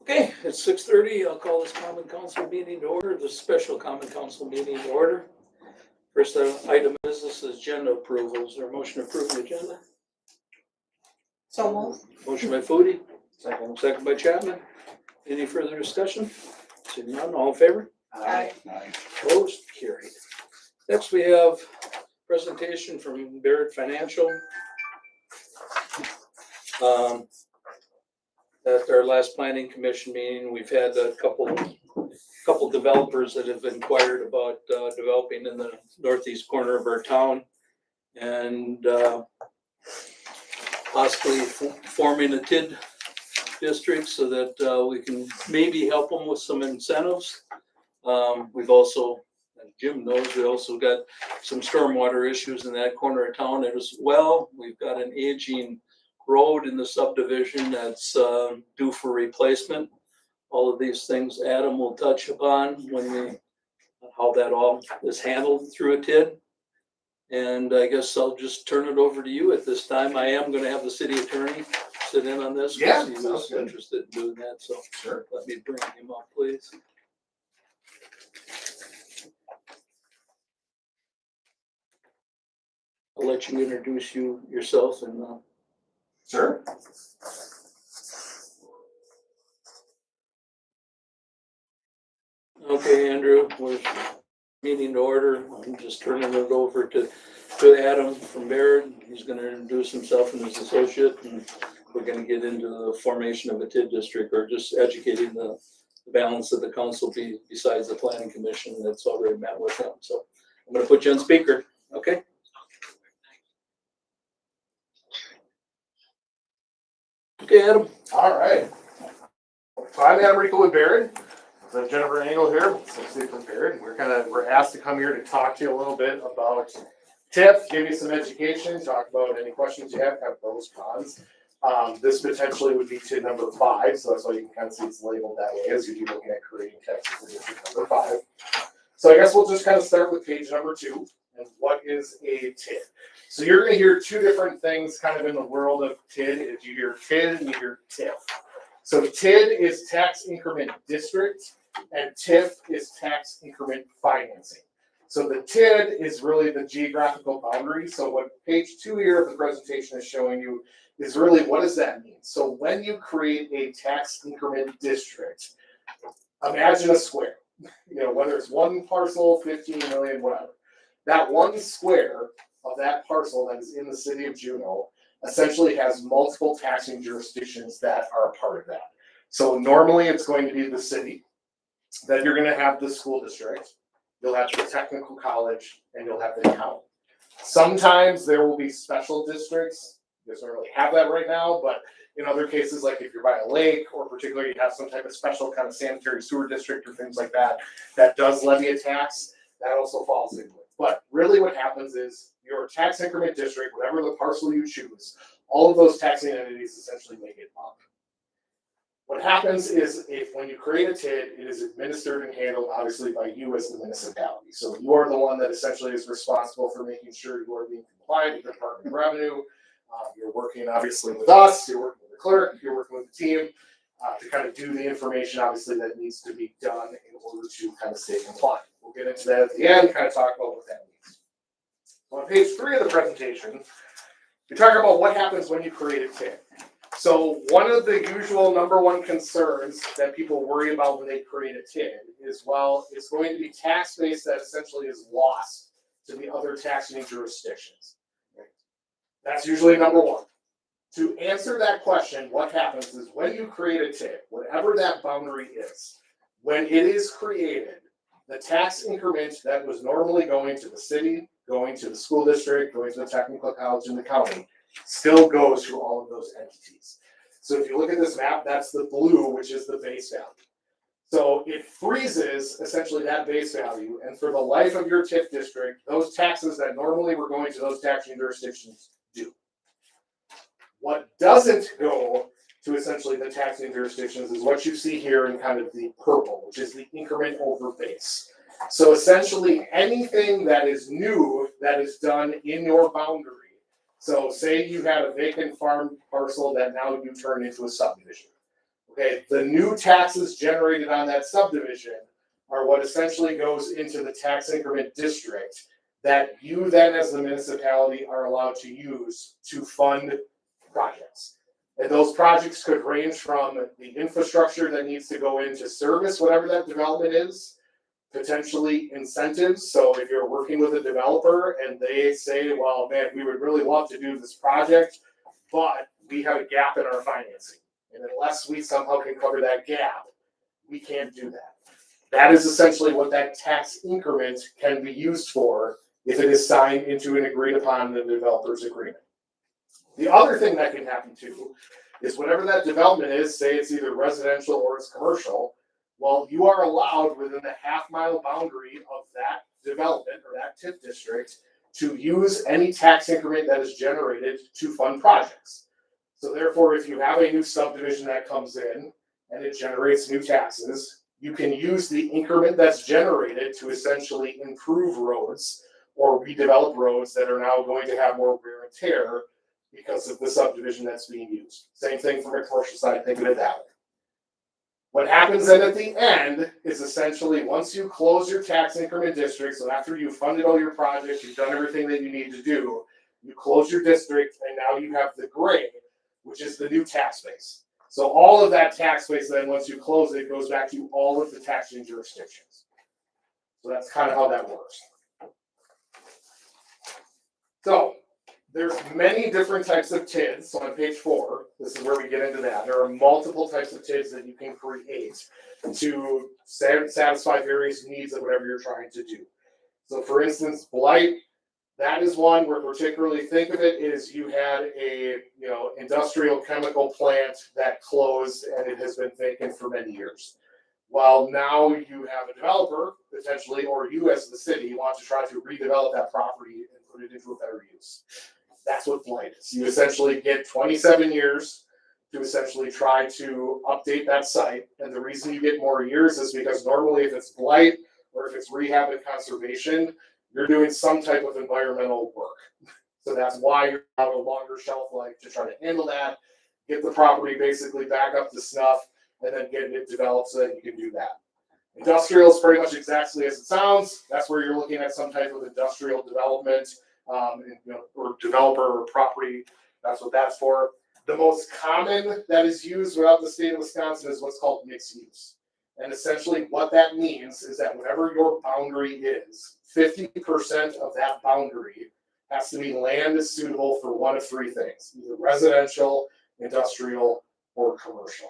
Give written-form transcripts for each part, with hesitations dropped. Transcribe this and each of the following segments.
Okay, it's 6:30. I'll call this common council meeting to order, this special common council meeting to order. First item of business is agenda approval. Is there a motion to approve the agenda? So moved. Motion by Foodie. Second by Chapman. Any further discussion? Seeing none, all in favor? Aye. Opposed? Carried. Next, we have presentation from Baird Financial. At our last planning commission meeting, we've had a couple developers that have inquired about developing in the northeast corner of our town and possibly forming a TID district so that we can maybe help them with some incentives. We've also, as Jim knows, we also got some stormwater issues in that corner of town as well. We've got an aging road in the subdivision that's due for replacement. All of these things Adam will touch upon how that all is handled through a TID. And I guess I'll just turn it over to you at this time. I am going to have the city attorney sit in on this. Yeah, He was sounds good. interested in doing that, so Sure. let me bring him up, please. I'll let you introduce yourself and Sure. okay, Andrew, we're meeting to order. I'm just turning it over to Adam from Baird. He's going to introduce himself and his associate, and we're going to get into the formation of a TID district, or just educating the balance of the council besides the planning commission that's already met with them. So I'm going to put you on speaker, okay? Okay, Adam. All right. So I'm Adam Rico with Baird. So Jennifer Engel here, associate with Baird. We're asked to come here to talk to you a little bit about TIF, give you some education, talk about any questions you have pros, cons. This potentially would be TID number 5, so that's why you can kind of see it's labeled that way as you're looking at creating text for district number 5. So I guess we'll just kind of start with page number 2. And what is a TID? So you're going to hear two different things kind of in the world of TID. If you hear TID and you hear TIF. So TID is tax increment district and TIF is tax increment financing. So the TID is really the geographical boundary. So what page 2 here of the presentation is showing you is really what does that mean? So when you create a tax increment district, imagine a square. You know, whether it's one parcel, 15 million, whatever. That one square of that parcel that is in the city of Juneau essentially has multiple taxing jurisdictions that are a part of that. So normally it's going to be the city, then you're going to have the school district, you'll have the technical college, and you'll have the county. Sometimes there will be special districts. It doesn't really have that right now, but in other cases, like if you're by a lake or particularly you have some type of special kind of sanitary sewer district or things like that, that does levy a tax, that also falls into it. But really what happens is your tax increment district, whatever the parcel you choose, all of those taxing entities essentially make it up. What happens is when you create a TID, it is administered and handled obviously by you as the municipality. So you are the one that essentially is responsible for making sure you are being compliant with the Department of Revenue. You're working obviously with us, you're working with the clerk, you're working with the team to kind of do the information obviously that needs to be done in order to kind of stay compliant. We'll get into that at the end, kind of talk about what that means. So on page 3 of the presentation, we talk about what happens when you create a TID. So one of the usual number one concerns that people worry about when they create a TID is, well, it's going to be tax base that essentially is lost to the other taxing jurisdictions. That's usually number one. To answer that question, what happens is when you create a TID, whatever that boundary is, when it is created, the tax increment that was normally going to the city, going to the school district, going to the technical college and the county, still goes to all of those entities. So if you look at this map, that's the blue, which is the base value. So it freezes essentially that base value, and for the life of your TIF district, those taxes that normally were going to those taxing jurisdictions do. What doesn't go to essentially the taxing jurisdictions is what you see here in kind of the purple, which is the increment over base. So essentially anything that is new that is done in your boundary. So say you had a vacant farm parcel that now you turn into a subdivision. Okay, the new taxes generated on that subdivision are what essentially goes into the tax increment district that you then as the municipality are allowed to use to fund projects. And those projects could range from the infrastructure that needs to go into service, whatever that development is, potentially incentives. So if you're working with a developer and they say, well, man, we would really love to do this project, but we have a gap in our financing. And unless we somehow can cover that gap, we can't do that. That is essentially what that tax increment can be used for if it is signed into an agreed upon in the developer's agreement. The other thing that can happen too is whatever that development is, say it's either residential or it's commercial, well, you are allowed within the half-mile boundary of that development or that TIF district to use any tax increment that is generated to fund projects. So therefore, if you have a new subdivision that comes in and it generates new taxes, you can use the increment that's generated to essentially improve roads or redevelop roads that are now going to have more wear and tear because of the subdivision that's being used. Same thing from a commercial side, think of it that way. What happens then at the end is essentially once you close your tax increment district, so after you've funded all your projects, you've done everything that you need to do, you close your district and now you have the gray, which is the new tax base. So all of that tax base then, once you close it, goes back to all of the taxing jurisdictions. So that's kind of how that works. So there's many different types of TIDs. So on page 4, this is where we get into that. There are multiple types of TIDs that you can create to satisfy various needs of whatever you're trying to do. So for instance, blight, that is one where particularly think of it is you had a industrial chemical plant that closed and it has been vacant for many years. Well, now you have a developer potentially, or you as the city want to try to redevelop that property and put it into a better use. That's what blight is. You essentially get 27 years to essentially try to update that site. And the reason you get more years is because normally if it's blight or if it's rehab and conservation, you're doing some type of environmental work. So that's why you have a longer shelf life to try to handle that, get the property basically back up to snuff, and then get it developed so that you can do that. Industrial is pretty much exactly as it sounds. That's where you're looking at some type of industrial development, or developer or property. That's what that's for. The most common that is used throughout the state of Wisconsin is what's called mixed use. And essentially what that means is that whatever your boundary is, 50% of that boundary has to be land suitable for one of three things, either residential, industrial, or commercial.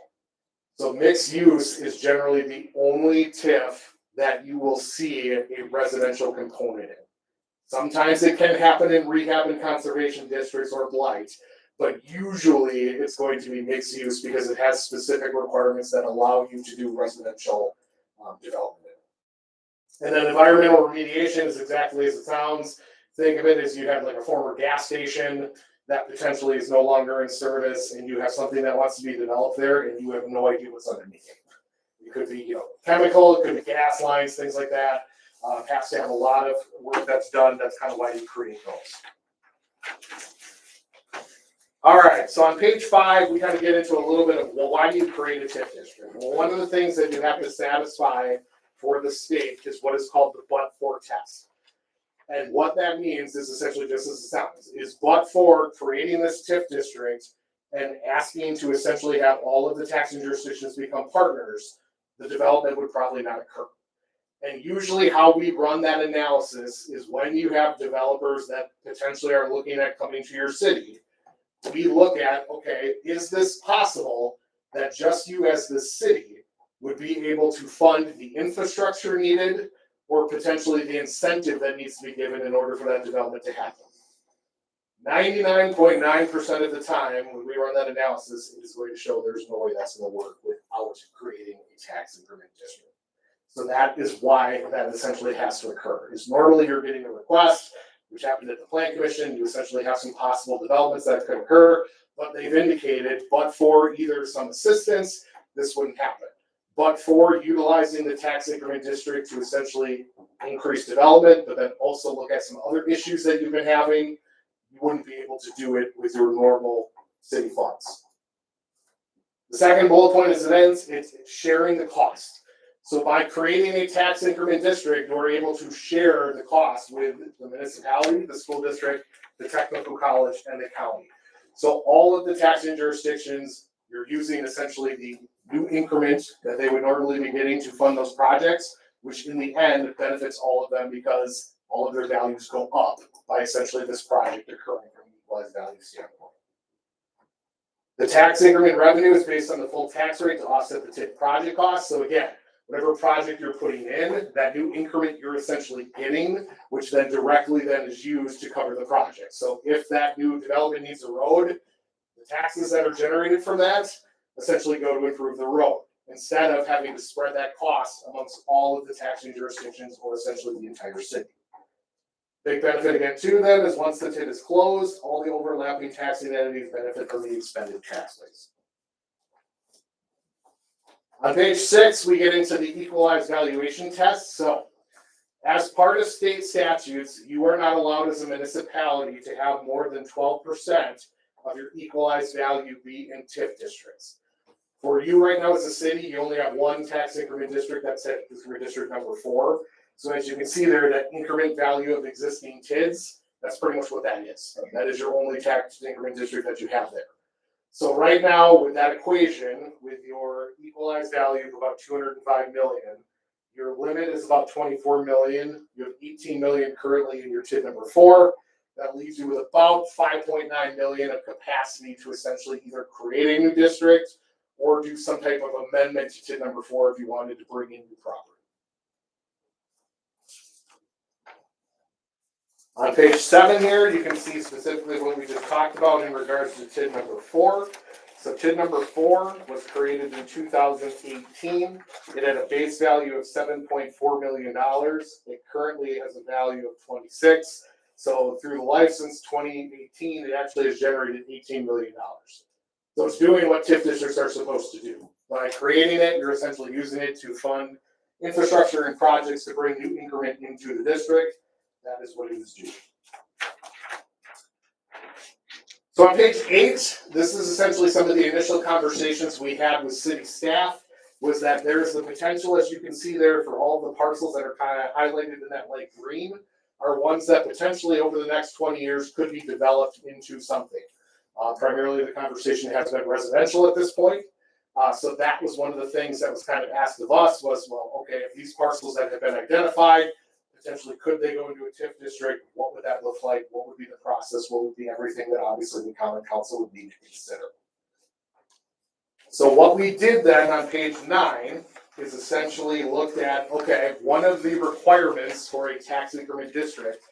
So mixed use is generally the only TIF that you will see a residential component in. Sometimes it can happen in rehab and conservation districts or blight, but usually it's going to be mixed use because it has specific requirements that allow you to do residential development. And then environmental remediation is exactly as it sounds. Think of it as you have like a former gas station that potentially is no longer in service, and you have something that wants to be developed there, and you have no idea what's underneath it. It could be chemical, it could be gas lines, things like that. It has to have a lot of work that's done. That's kind of why you create those. All right, so on page 5, we kind of get into a little bit of, well, why do you create a TIF district? Well, one of the things that you have to satisfy for the state is what is called the but-for test. And what that means is essentially just as it sounds, is but for creating this TIF district and asking to essentially have all of the taxing jurisdictions become partners, the development would probably not occur. And usually how we run that analysis is when you have developers that potentially are looking at coming to your city, we look at, okay, is this possible that just you as the city would be able to fund the infrastructure needed or potentially the incentive that needs to be given in order for that development to happen? 99.9% of the time when we run that analysis, it is going to show there's no way that's going to work without creating a tax increment district. So that is why that essentially has to occur. Is normally you're getting a request, which happened at the Plan Commission. You essentially have some possible developments that could occur, but they've indicated, but for either some assistance, this wouldn't happen. But for utilizing the tax increment district to essentially increase development, but then also look at some other issues that you've been having, you wouldn't be able to do it with your normal city funds. The second bullet point is then it's sharing the cost. So by creating a tax increment district, you're able to share the cost with the municipality, the school district, the technical college, and the county. So all of the taxing jurisdictions, you're using essentially the new increment that they would normally be getting to fund those projects, which in the end benefits all of them because all of their values go up by essentially this project occurring from an equalized value standpoint. The tax increment revenue is based on the full tax rate to offset the TIF project costs. So again, whatever project you're putting in, that new increment you're essentially getting, which then directly then is used to cover the project. So if that new development needs a road, the taxes that are generated from that essentially go to improve the road, instead of having to spread that cost amongst all of the taxing jurisdictions or essentially the entire city. Big benefit again to them is once the TID is closed, all the overlapping taxing entities benefit from the expended tax base. On page 6, we get into the equalized valuation test. So, as part of state statutes, you are not allowed as a municipality to have more than 12% of your equalized value be in TIF districts. For you right now as a city, you only have one tax increment district, that's it, increment district number 4. So as you can see there, that increment value of existing TIDs, that's pretty much what that is. That is your only tax increment district that you have there. So right now with that equation, with your equalized value of about 205 million, your limit is about 24 million. You have 18 million currently in your TID number 4. That leaves you with about 5.9 million of capacity to essentially either create a new district or do some type of amendment to TID number 4 if you wanted to bring in new property. On page 7 here, you can see specifically what we just talked about in regards to TID number 4. So TID number 4 was created in 2018. It had a base value of $7.4 million. It currently has a value of 26. So through the life since 2018, it actually has generated $18 million. So it's doing what TIF districts are supposed to do. By creating it, you're essentially using it to fund infrastructure and projects to bring new increment into the district. That is what it is doing. So on page 8, this is essentially some of the initial conversations we had with city staff, was that there's the potential, as you can see there, for all the parcels that are kind of highlighted in that light green, are ones that potentially over the next 20 years could be developed into something. Primarily the conversation has been residential at this point. So that was one of the things that was kind of asked of us was, well, okay, if these parcels that have been identified, potentially could they go into a TIF district? What would that look like? What would be the process? What would be everything that obviously the common council would need to consider? So what we did then on page 9 is essentially looked at, okay, one of the requirements for a tax increment district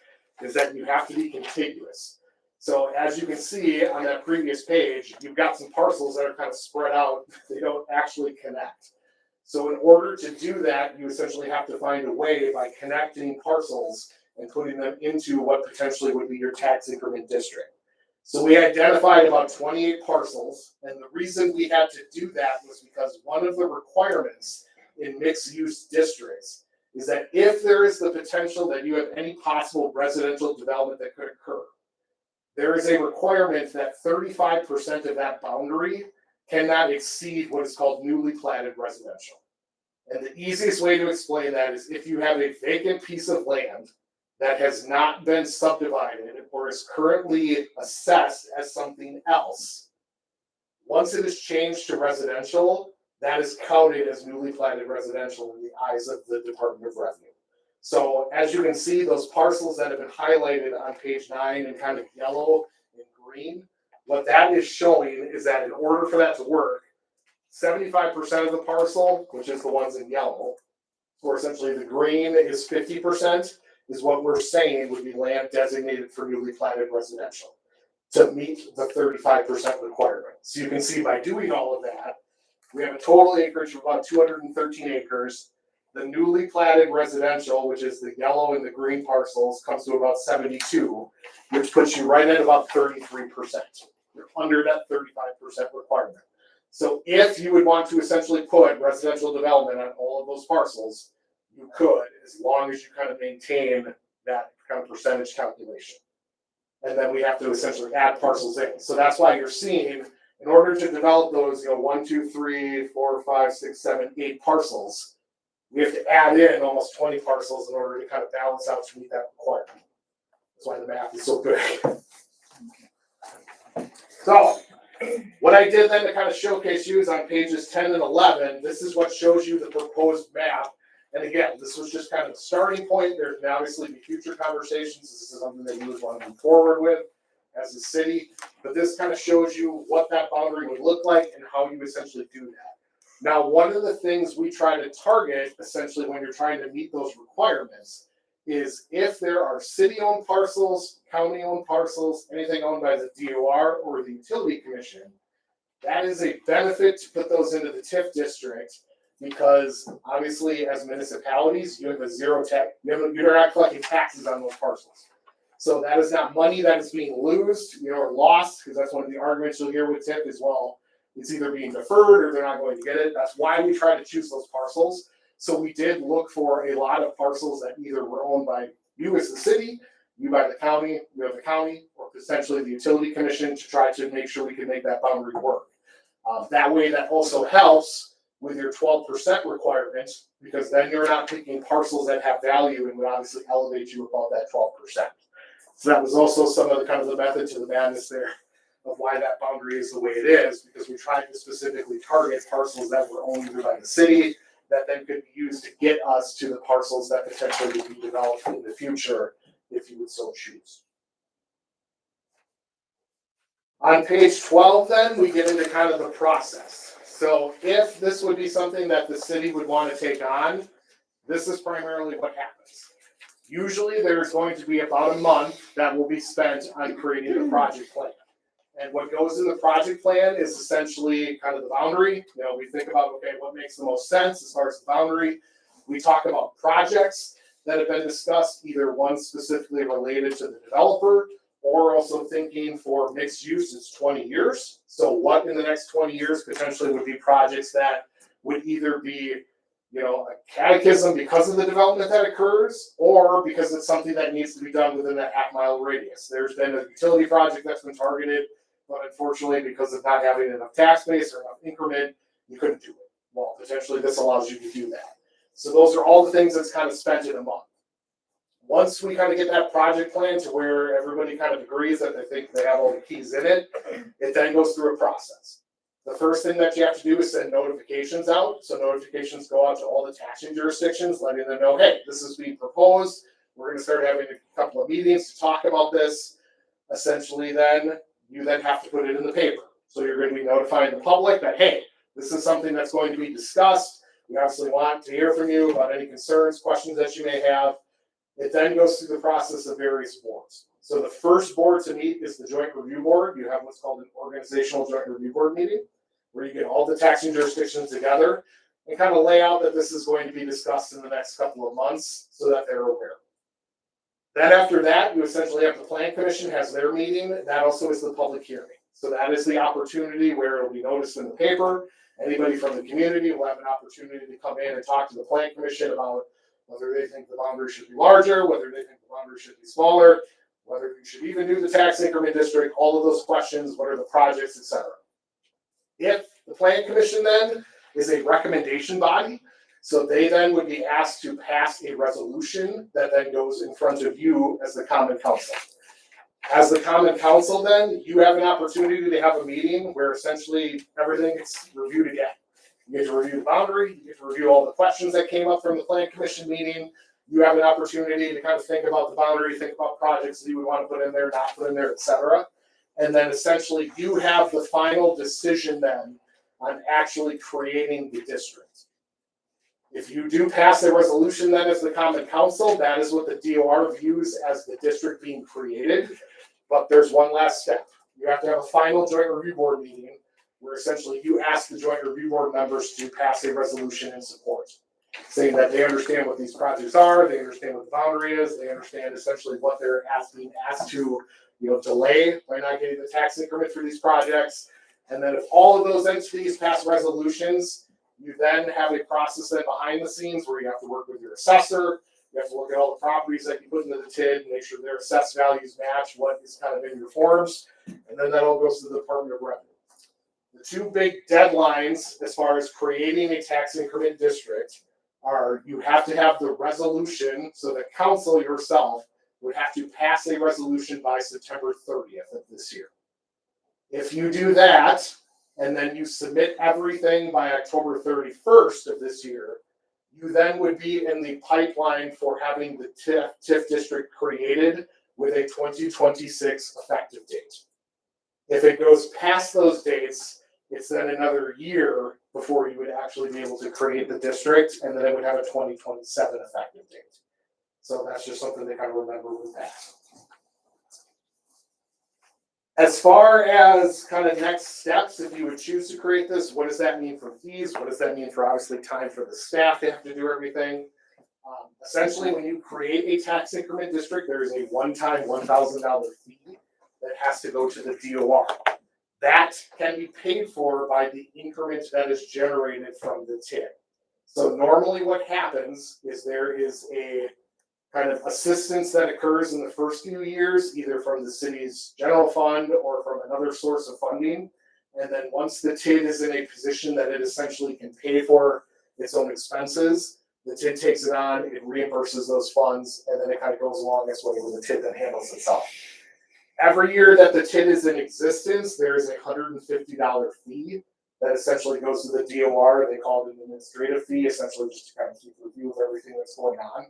is that you have to be contiguous. So as you can see on that previous page, you've got some parcels that are kind of spread out. They don't actually connect. So in order to do that, you essentially have to find a way by connecting parcels and putting them into what potentially would be your tax increment district. So we identified about 28 parcels, and the reason we had to do that was because one of the requirements in mixed-use districts is that if there is the potential that you have any possible residential development that could occur, there is a requirement that 35% of that boundary cannot exceed what is called newly platted residential. And the easiest way to explain that is if you have a vacant piece of land that has not been subdivided or is currently assessed as something else, once it is changed to residential, that is counted as newly platted residential in the eyes of the Department of Revenue. So as you can see, those parcels that have been highlighted on page 9 in kind of yellow and green, what that is showing is that in order for that to work, 75% of the parcel, which is the ones in yellow, or essentially the green is 50%, is what we're saying would be land designated for newly platted residential to meet the 35% requirement. So you can see by doing all of that, we have a total acreage of about 213 acres. The newly platted residential, which is the yellow and the green parcels, comes to about 72, which puts you right at about 33%. You're under that 35% requirement. So if you would want to essentially put residential development on all of those parcels, you could, as long as you kind of maintain that kind of percentage calculation. And then we have to essentially add parcels in. So that's why you're seeing In order to develop those, 1, 2, 3, 4, 5, 6, 7, 8 parcels, we have to add in almost 20 parcels in order to kind of balance out to meet that requirement. That's why the math is so big. So, what I did then to kind of showcase you is on pages 10 and 11, this is what shows you the proposed map. And again, this was just kind of a starting point. There can obviously be future conversations. This is something that you would want to move forward with as a city. But this kind of shows you what that boundary would look like and how you essentially do that. Now, one of the things we try to target, essentially, when you're trying to meet those requirements, is if there are city-owned parcels, county-owned parcels, anything owned by the DOR or the Utility Commission, that is a benefit to put those into the TIF district, because obviously, as municipalities, you have a zero tax. You're not collecting taxes on those parcels. So that is not money that is being lost, or lost, because that's one of the arguments you'll hear with TIF as well. It's either being deferred or they're not going to get it. That's why we try to choose those parcels. So we did look for a lot of parcels that either were owned by you as the city, you by the county, you as the county, or potentially the Utility Commission, to try to make sure we can make that boundary work. That way, that also helps with your 12% requirement, because then you're not picking parcels that have value and would obviously elevate you above that 12%. So that was also some of the kind of the method to the madness there of why that boundary is the way it is, because we tried to specifically target parcels that were owned either by the city that then could be used to get us to the parcels that potentially would be developed in the future if you would so choose. On page 12 then, we get into kind of the process. So if this would be something that the city would want to take on, this is primarily what happens. Usually there's going to be about a month that will be spent on creating the project plan. And what goes in the project plan is essentially kind of the boundary. We think about, okay, what makes the most sense as far as the boundary. We talk about projects that have been discussed, either one specifically related to the developer, or also thinking for mixed use, it's 20 years. So what in the next 20 years potentially would be projects that would either be, a catechism because of the development that occurs, or because it's something that needs to be done within that half-mile radius. There's been a utility project that's been targeted, but unfortunately, because of not having enough tax base or enough increment, you couldn't do it. Well, potentially this allows you to do that. So those are all the things that's kind of spent in a month. Once we kind of get that project plan to where everybody kind of agrees that they think they have all the keys in it, it then goes through a process. The first thing that you have to do is send notifications out. So notifications go out to all the taxing jurisdictions, letting them know, hey, this is being proposed. We're going to start having a couple of meetings to talk about this. Essentially, then you then have to put it in the paper. So you're going to be notifying the public that, hey, this is something that's going to be discussed. We obviously want to hear from you about any concerns, questions that you may have. It then goes through the process of various boards. So the first board to meet is the Joint Review Board. You have what's called an Organizational Joint Review Board meeting, where you get all the taxing jurisdictions together and kind of lay out that this is going to be discussed in the next couple of months so that they're aware. Then after that, you essentially have the Plan Commission has their meeting. That also is the public hearing. So that is the opportunity where it'll be noticed in the paper. Anybody from the community will have an opportunity to come in and talk to the Plan Commission about whether they think the boundary should be larger, whether they think the boundary should be smaller, whether you should even do the tax increment district, all of those questions, what are the projects, etc. If the Plan Commission then is a recommendation body, so they then would be asked to pass a resolution that then goes in front of you as the Common Council. As the Common Council then, you have an opportunity to have a meeting where essentially everything gets reviewed again. You get to review the boundary, you get to review all the questions that came up from the Plan Commission meeting. You have an opportunity to kind of think about the boundary, think about projects that you would want to put in there, not put in there, etc. And then essentially you have the final decision then on actually creating the district. If you do pass a resolution then as the Common Council, that is what the DOR views as the district being created. But there's one last step. You have to have a final Joint Review Board meeting where essentially you ask the Joint Review Board members to pass a resolution in support, saying that they understand what these projects are, they understand what the boundary is, they understand essentially what they're being asked to delay by not getting the tax increment for these projects. And then if all of those entities pass resolutions, you then have a process then behind the scenes where you have to work with your assessor. You have to look at all the properties that you put into the TID and make sure their assessed values match what is kind of in your forms. And then that all goes to the Department of Revenue. two big deadlines as far as creating a tax increment district are you have to have the resolution, so the council yourself would have to pass a resolution by September 30th of this year. If you do that, and then you submit everything by October 31st of this year, you then would be in the pipeline for having the TIF district created with a 2026 effective date. If it goes past those dates, it's then another year before you would actually be able to create the district, and then it would have a 2027 effective date. So that's just something to kind of remember with that. As far as kind of next steps, if you would choose to create this, what does that mean for fees? What does that mean for obviously time for the staff to have to do everything? Essentially, when you create a tax increment district, there is a one-time $1,000 fee that has to go to the DOR. That can be paid for by the increment that is generated from the TIF. So normally what happens is there is a kind of assistance that occurs in the first few years, either from the city's general fund or from another source of funding. And then once the TID is in a position that it essentially can pay for its own expenses, the TID takes it on, it reimburses those funds, and then it kind of goes along its way with the TID that handles itself. Every year that the TID is in existence, there is a $150 fee that essentially goes to the DOR. They call it an administrative fee, essentially just to kind of keep review of everything that's going on.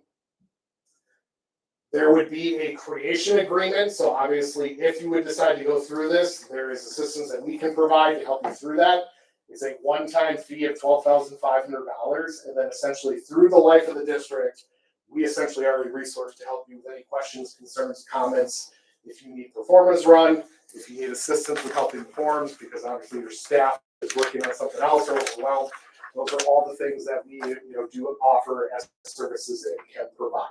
There would be a creation agreement. So obviously, if you would decide to go through this, there is assistance that we can provide to help you through that. It's a one-time fee of $12,500. And then essentially through the life of the district, we essentially are a resource to help you with any questions, concerns, comments. If you need performance run, if you need assistance with helping forms, because obviously your staff is working on something else or overwhelmed, those are all the things that we do offer as services that we can provide.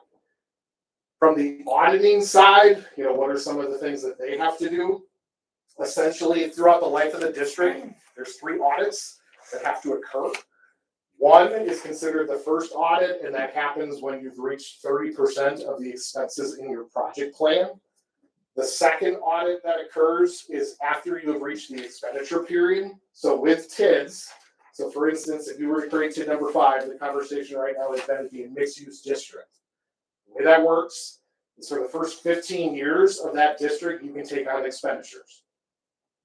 From the auditing side, what are some of the things that they have to do? Essentially, throughout the life of the district, there's 3 audits that have to occur. One is considered the first audit, and that happens when you've reached 30% of the expenses in your project plan. The second audit that occurs is after you have reached the expenditure period. So with TIDs, so for instance, if you were to create TID number 5, the conversation right now is going to be a mixed-use district. The way that works is for the first 15 years of that district, you can take on expenditures.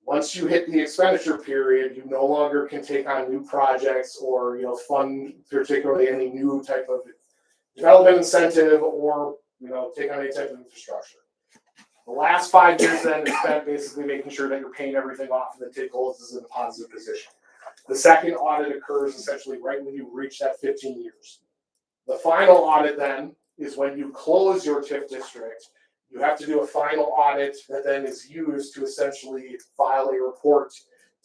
Once you hit the expenditure period, you no longer can take on new projects or fund particularly any new type of development incentive or take on any type of infrastructure. The last 5 years then is spent basically making sure that you're paying everything off and the TID goals is in a positive position. The second audit occurs essentially right when you reach that 15 years. The final audit then is when you close your TIF district. You have to do a final audit that then is used to essentially file a report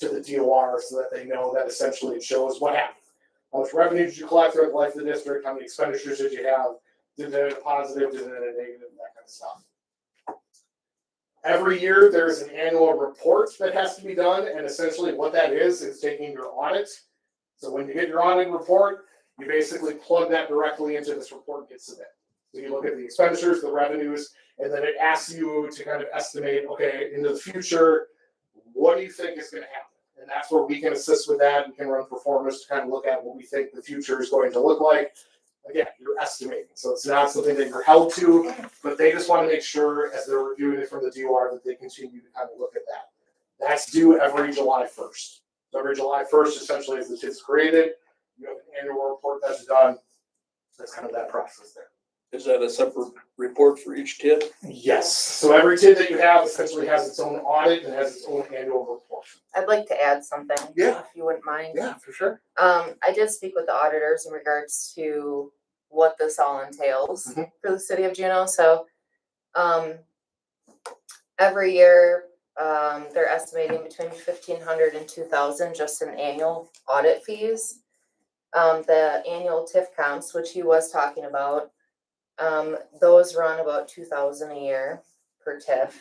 to the DOR so that they know that essentially it shows what happened. How much revenue did you collect throughout the life of the district? How many expenditures did you have? Did it have a positive? Did it have a negative? That kind of stuff. Every year there's an annual report that has to be done, and essentially what that is taking your audit. So when you get your audit report, you basically plug that directly into this report and get submitted. So you look at the expenditures, the revenues, and then it asks you to kind of estimate, okay, into the future, what do you think is going to happen? And that's where we can assist with that. We can run performance to kind of look at what we think the future is going to look like. Again, you're estimating. So it's not something that you're held to, but they just want to make sure as they're reviewing it from the DOR that they continue to kind of look at that. That's due every July 1st. So every July 1st, essentially, as the TID's created, you have an annual report that's done. That's kind of that process there. Is that a separate report for each TID? Yes. So every TID that you have essentially has its own audit and has its own annual report. I'd like to add something. Yeah. If you wouldn't mind. Yeah, for sure. I did speak with the auditors in regards to what this all entails for the city of Juneau. So, every year, they're estimating between $1,500 and $2,000 just in annual audit fees. The annual TIF comps, which he was talking about, those run about $2,000 a year per TIF.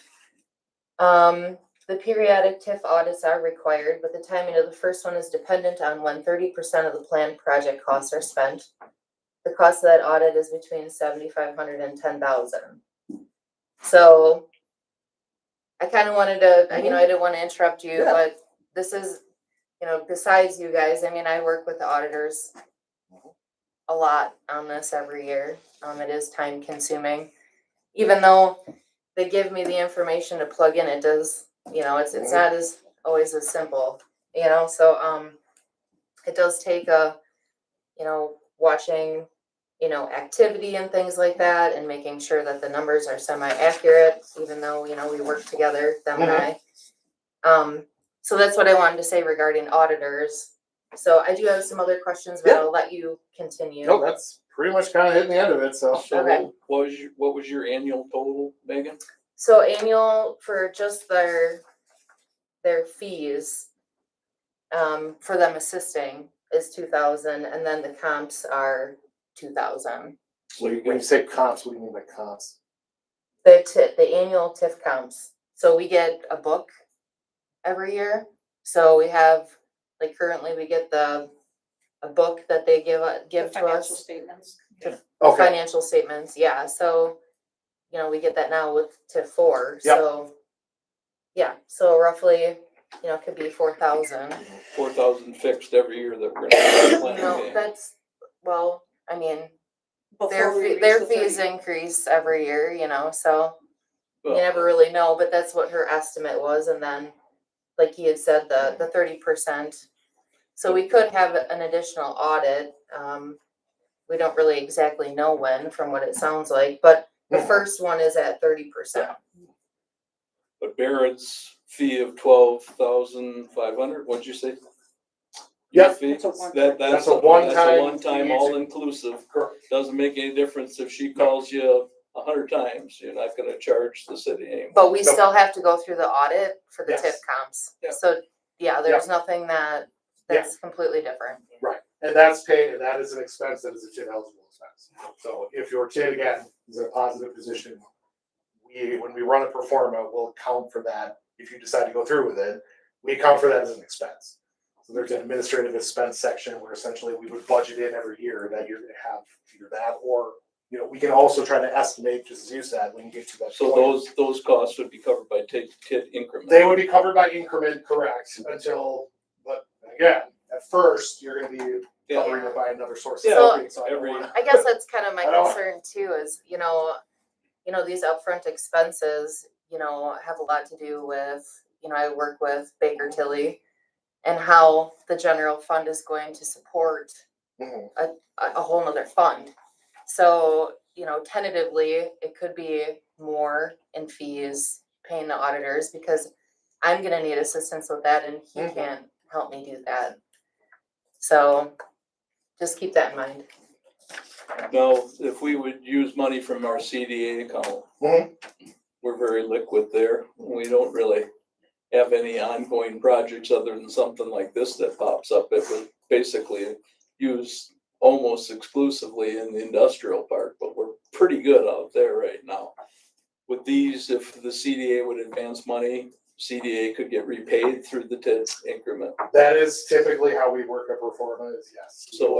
The periodic TIF audits are required, but the timing of the first one is dependent on when 30% of the planned project costs are spent. The cost of that audit is between $7,500 and $10,000. So I kind of wanted to, I didn't want to interrupt you, but this is you know, besides you guys, I mean, I work with the auditors a lot on this every year. It is time consuming. Even though they give me the information to plug in, it does, you know, it's not as always as simple, you know, so, it does take you know, watching, you know, activity and things like that and making sure that the numbers are semi-accurate, even though, you know, we work together, them and I. So that's what I wanted to say regarding auditors. So I do have some other questions, but Yeah. I'll let you continue. No, that's pretty much kind of hitting the end of it, so. So Okay. what was your annual total, Megan? So annual for just their fees, for them assisting is 2,000, and then the comps are 2,000. So you When you got, say comps, what do you mean by comps? The annual TIF comps. So we get a book every year. So we have, like currently we get a book that they give to Financial us. statements. Okay, Financial statements, yeah, so, you know, we get that now with TIF 4, Yep. so. Yeah, so roughly, you know, it could be 4,000. 4,000 fixed every year that we're gonna plan No, paying. that's, well, I mean, Before we reach their the fees 30. increase every year, you know, so you Well, never really know, but that's what her estimate was, and then, like he had said, the 30%. So we could have an additional audit, we don't really exactly know when, from what it sounds like, but the Mhm. first one is at 30%. But Barrett's fee of 12,500, what'd you say? Yep. Your fee? That's a one-time. That's a one-time one-time, fee. all inclusive. Correct. Doesn't make any difference if she calls you 100 times, you're not gonna charge the city anymore. But we Nope. still have to go through the audit for the Yes. TIF comps. Yeah. So, yeah, there's nothing that's completely different. Right, and that's paid, and that is an expense that is a TID eligible expense. So if your TID, again, is in a positive position, when we run a pro forma, we'll account for that. If you decide to go through with it, we account for that as an expense. So there's an administrative expense section where essentially we would budget in every year that you're gonna have either that or, you know, we can also try to estimate, just as you said, when you get to that So point. those costs would be covered by TID increment. They would be covered by increment, correct, until, but again, at first, you're gonna be Yeah. covering it by another source. Yeah, of funding, so I don't every- wanna- I guess that's kind of my I don't- concern too, is, you know, these upfront expenses, you know, have a lot to do with, you know, I work with Baker Tilly and how the general fund is going to support Mhm. a whole nother fund. So, you know, tentatively, it could be more in fees paying the auditors because I'm gonna need assistance with that and he Mhm. can't help me do that. So just keep that in mind. Now, if we would use money from our CDA account, Mhm. we're very liquid there. We don't really have any ongoing projects other than something like this that pops up. It would basically use almost exclusively in the industrial park, but we're pretty good out there right now. With these, if the CDA would advance money, CDA could get repaid through the TID increment. That is typically how we work a pro forma, is yes. So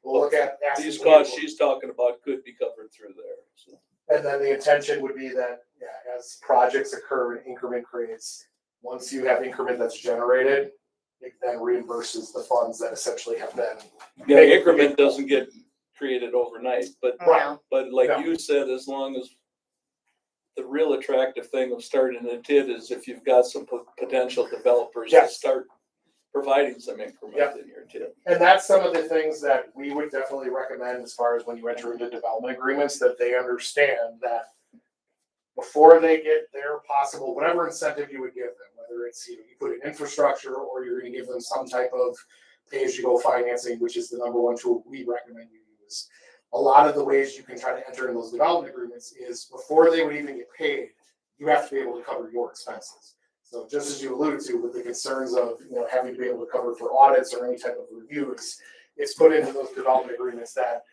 We'll look at, these costs she's talking about could be covered through there, so. and then the intention would be that, yeah, as projects occur and increment creates, once you have increment that's generated, it then reimburses the funds that essentially have been. Yeah, increment doesn't get created overnight, but Right. But like No. you said, as long as the real attractive thing of starting a TID is if you've got some potential developers to Yes. start providing some increment Yep. in your TID. And that's some of the things that we would definitely recommend as far as when you enter into development agreements, that they understand that before they get their possible, whatever incentive you would give them, whether it's, you know, you put in infrastructure or you're gonna give them some type of pay-as-you-go financing, which is the number one tool we recommend you use. A lot of the ways you can try to enter in those development agreements is before they would even get paid, you have to be able to cover your expenses. So just as you alluded to with the concerns of, you know, having to be able to cover for audits or any type of reviews, it's put into those development agreements that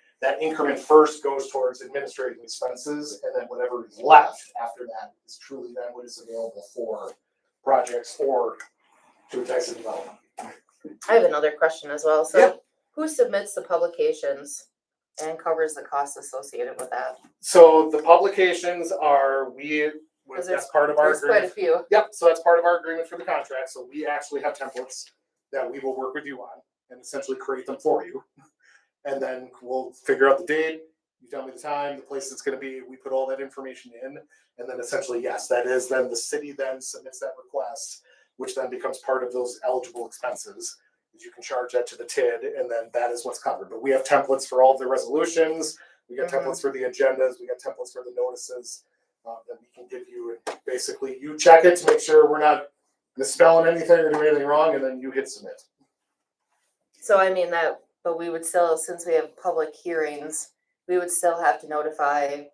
increment first goes towards administrative expenses, and then whatever is left after that is truly then what is available for projects or to types of development. I have another question as well. Yeah. So who submits the publications and covers the costs associated with that? So the publications are, Because that's part of our There's quite a agreement. few. Yep, so that's part of our agreement for the contract, so we actually have templates that we will work with you on and essentially create them for you. And then we'll figure out the date, you tell me the time, the place it's gonna be, we put all that information in, and then essentially, yes, that is then the city then submits that request, which then becomes part of those eligible expenses. You can charge that to the TID, and then that is what's covered. But we have templates for all of the resolutions, we got templates for the agendas, we got templates for the notices that we can give you. And basically, you check it to make sure we're not misspelling anything or doing anything wrong, and then you hit submit. So I mean that, but we would still, since we have public hearings, we would still have to notify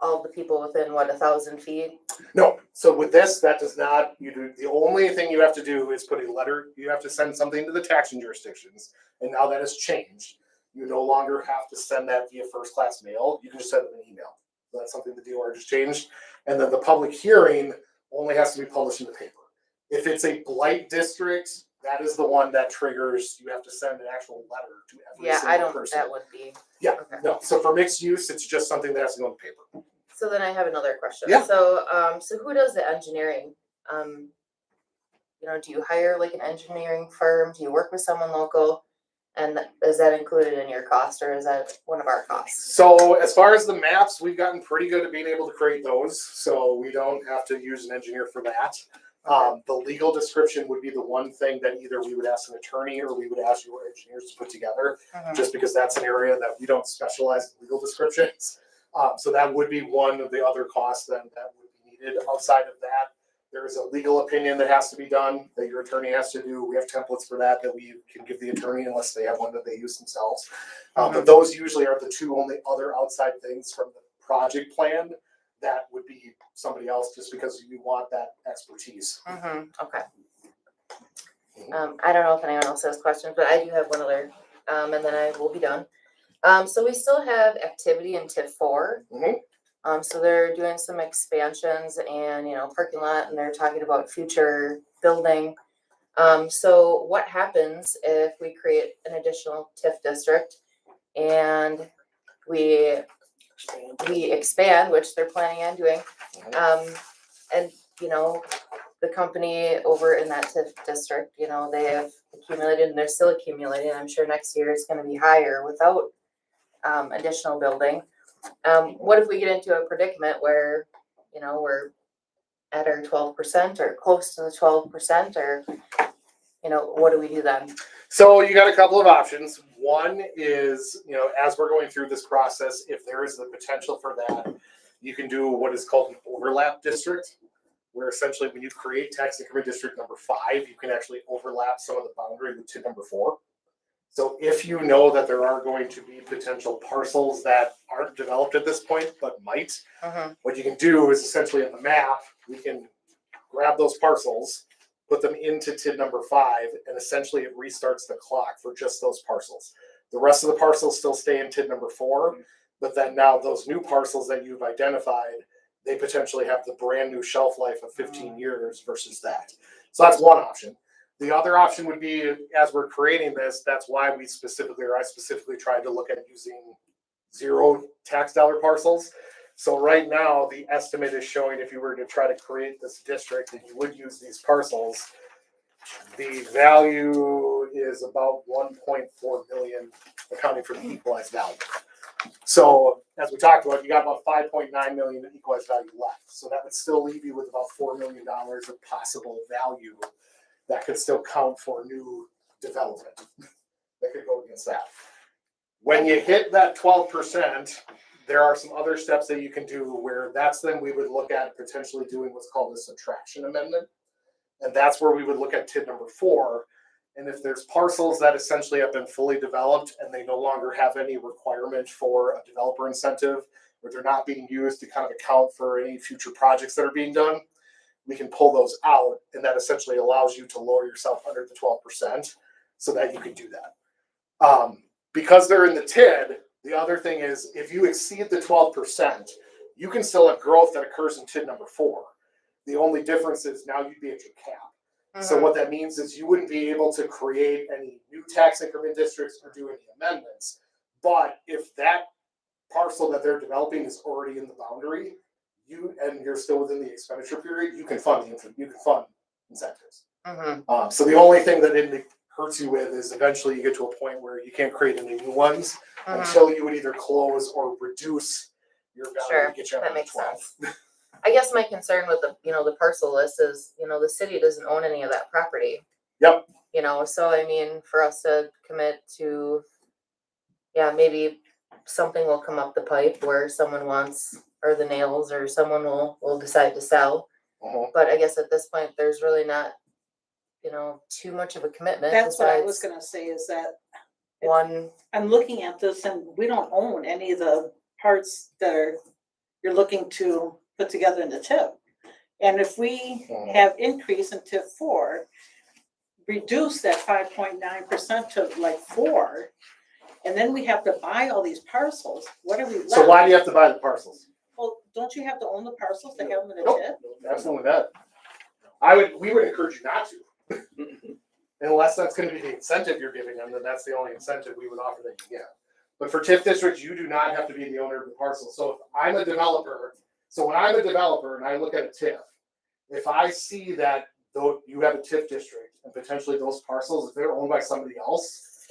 all the people within 1,000 feet. No, so with this, that does not, you do, the only thing you have to do is put a letter, you have to send something to the taxing jurisdictions, and now that has changed. You no longer have to send that via first class mail, you can just send them an email. That's something the DOR just changed, and then the public hearing only has to be published in the paper. If it's a blight district, that is the one that triggers, you have to send an actual letter to every Yeah, I single don't, person. that would be. Yeah, Okay. no, so for mixed use, it's just something that has to go in the paper. So then I have another question. Yeah. So, so who does the engineering? You know, do you hire like an engineering firm? Do you work with someone local? And is that included in your cost, or is that one of our costs? So as far as the maps, we've gotten pretty good at being able to create those, so we don't have to use an engineer for that. The legal description would be the one thing that either we would ask an attorney or we would ask your engineers to put together, just because that's an area that we don't specialize in legal descriptions. So that would be one of the other costs then that would be needed. Outside of that, there is a legal opinion that has to be done, that your attorney has to do. We have templates for that we can give the attorney unless they have one that they use themselves. But those usually are the two only other outside things from the project plan that would be somebody else, just because you want that expertise. Okay. I don't know if anyone else has questions, but I do have one other, and then I will be done. So we still have activity in TIF 4. So they're doing some expansions and, you know, parking lot, and they're talking about future building. So what happens if we create an additional TIF district and we expand, which they're planning on doing, and, you know, the company over in that TIF district, you know, they have accumulated and they're still accumulating. I'm sure next year it's gonna be higher without additional building. What if we get into a predicament where, you know, we're at our 12% or close to the 12%, or, you know, what do we do then? So you got a couple of options. One is, you know, as we're going through this process, if there is the potential for that, you can do what is called an overlap district, where essentially when you create tax increment district number 5, you can actually overlap some of the boundary with TID number 4. So if you know that there are going to be potential parcels that aren't developed at this point, but might, what you can do is essentially on the map, we can grab those parcels, put them into TID number 5, and essentially it restarts the clock for just those parcels. The rest of the parcels still stay in TID number 4, but then now those new parcels that you've identified, they potentially have the brand new shelf life of 15 years versus that. So that's one option. The other option would be, as we're creating this, that's why I specifically tried to look at using 0 tax dollar parcels. So right now, the estimate is showing if you were to try to create this district and you would use these parcels, the value is about 1.4 million, accounting for the equalized value. So as we talked about, you got about 5.9 million in equalized value left. So that would still leave you with about $4 million of possible value that could still count for new development that could go against that. When you hit that 12%, there are some other steps that you can do where that's then we would look at potentially doing what's called a subtraction amendment. And that's where we would look at TID number 4. And if there's parcels that essentially have been fully developed and they no longer have any requirement for a developer incentive, or they're not being used to kind of account for any future projects that are being done, we can pull those out, and that essentially allows you to lower yourself under the 12% so that you can do that. Because they're in the TID, the other thing is if you exceed the 12%, you can still have growth that occurs in TID number 4. The only difference is now you'd be at your cap. So what that means is you wouldn't be able to create any new tax increment districts or do any amendments. But if that parcel that they're developing is already in the boundary, you're still within the expenditure period, you can fund incentives. So the only thing that hurts you with is eventually you get to a point where you can't create any new ones Mhm. until you would either close or reduce your value Sure, to get you up that to makes 12. sense. I guess my concern with the, the parcel list is, the city doesn't own any of that property. Yep. So I mean, for us to commit to, yeah, maybe something will come up the pipe where someone wants, or the nails, or someone will decide to sell. Uh-huh. But I guess at this point, there's really not, too much of a commitment That's what I was besides gonna say, is that one, I'm looking at this and we don't own any of the parts that you're looking to put together in the TIF. And if we have increase in TIF 4, reduce that 5.9% to like 4, and then we have to buy all these parcels, what are we left? So why do you have to buy the parcels? Well, don't you have to own the parcels to have them in a Nope. TIF? Absolutely not. We would encourage you not to. Unless that's gonna be the incentive you're giving them, then that's the only incentive we would offer that you get. But for TIF districts, you do not have to be the owner of the parcel. So if I'm a developer, when I'm a developer and I look at a TIF, if I see that though you have a TIF district and potentially those parcels, if they're owned by somebody else,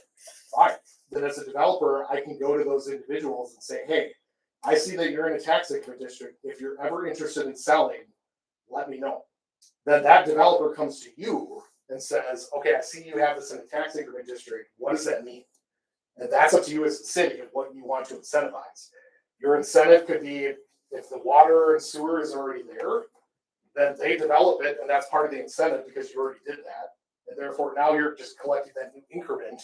fine. Then as a developer, I can go to those individuals and say, hey, I see that you're in a tax increment district. If you're ever interested in selling, let me know. Then that developer comes to you and says, okay, I see you have this in a tax increment district. What does that mean? And that's up to you as a city of what you want to incentivize. Your incentive could be if the water and sewer is already there, then they develop it, and that's part of the incentive because you already did that. And therefore now you're just collecting that new increment,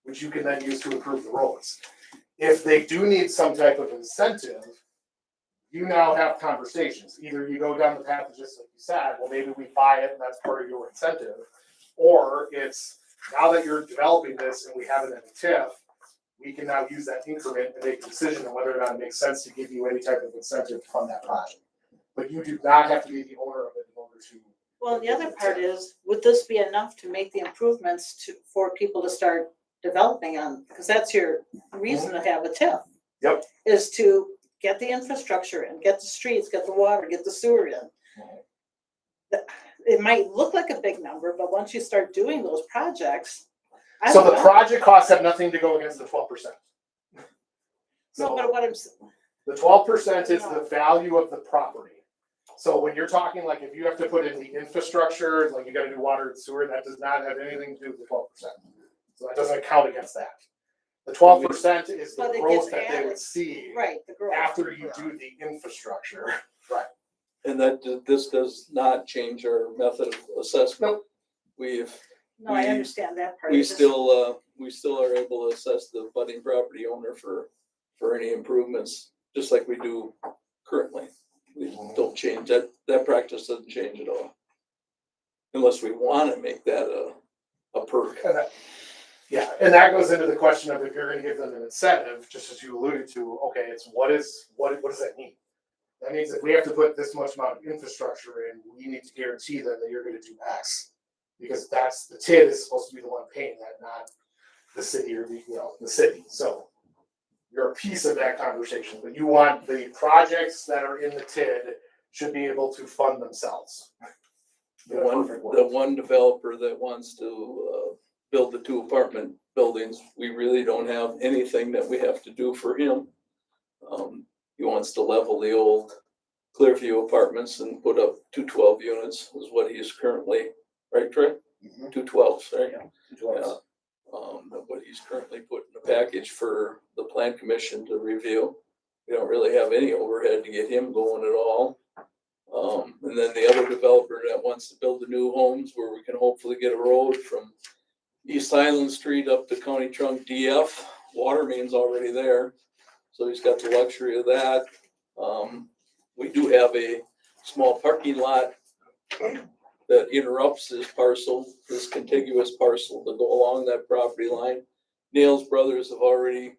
which you can then use to improve the roads. If they do need some type of incentive, you now have conversations. Either you go down the path of just like you said, well, maybe we buy it and that's part of your incentive. Or it's now that you're developing this and we have it in a TIF, we can now use that increment and make a decision on whether or not it makes sense to give you any type of incentive to fund that project. But you do not have to be the owner of it in order to. Well, the other part is, would this be enough to make the improvements for people to start developing on? Because that's your reason to have a TIF. Yep. Is to get the infrastructure and get the streets, get the water, get the sewer in. It might look like a big number, but once you start doing those projects. So the project costs have nothing to go against the 12%. No, but what I'm. The 12% is the value of the property. So when you're talking like if you have to put in the infrastructure, like you gotta do water and sewer, that does not have anything to do with the 12%. So that doesn't count against that. The 12% is the But it growth gets that they would added. see Right, the growth. after you do the infrastructure. Right. And this does not change our method of assessment. We've, No, I understand that part. we It's just- still are able to assess the budding property owner for any improvements, just like we do currently. We don't change that practice doesn't change at all. Unless we want to make that a perk. Yeah, and that goes into the question of if you're gonna give them an incentive, just as you alluded to, okay, it's what does that mean? That means if we have to put this much amount of infrastructure in, we need to guarantee them that you're gonna do X. Because that's, the TID is supposed to be the one paying that, not the city or the city, so. You're a piece of that conversation, but you want the projects that are in the TID should be able to fund themselves. The one developer that wants to build the 2 apartment buildings, we really don't have anything that we have to do for him. He wants to level the old Clearview apartments and put up 2 12 units is what he's currently, right, Trey? 2 12s, right? Yeah. But he's currently putting a package for the plan commission to review. We don't really have any overhead to get him going at all. And then the other developer that wants to build the new homes where we can hopefully get a road from East Highland Street up to County Trunk DF. Water main's already there, so he's got the luxury of that. We do have a small parking lot that interrupts this parcel, this contiguous parcel to go along that property line. Nails Brothers have already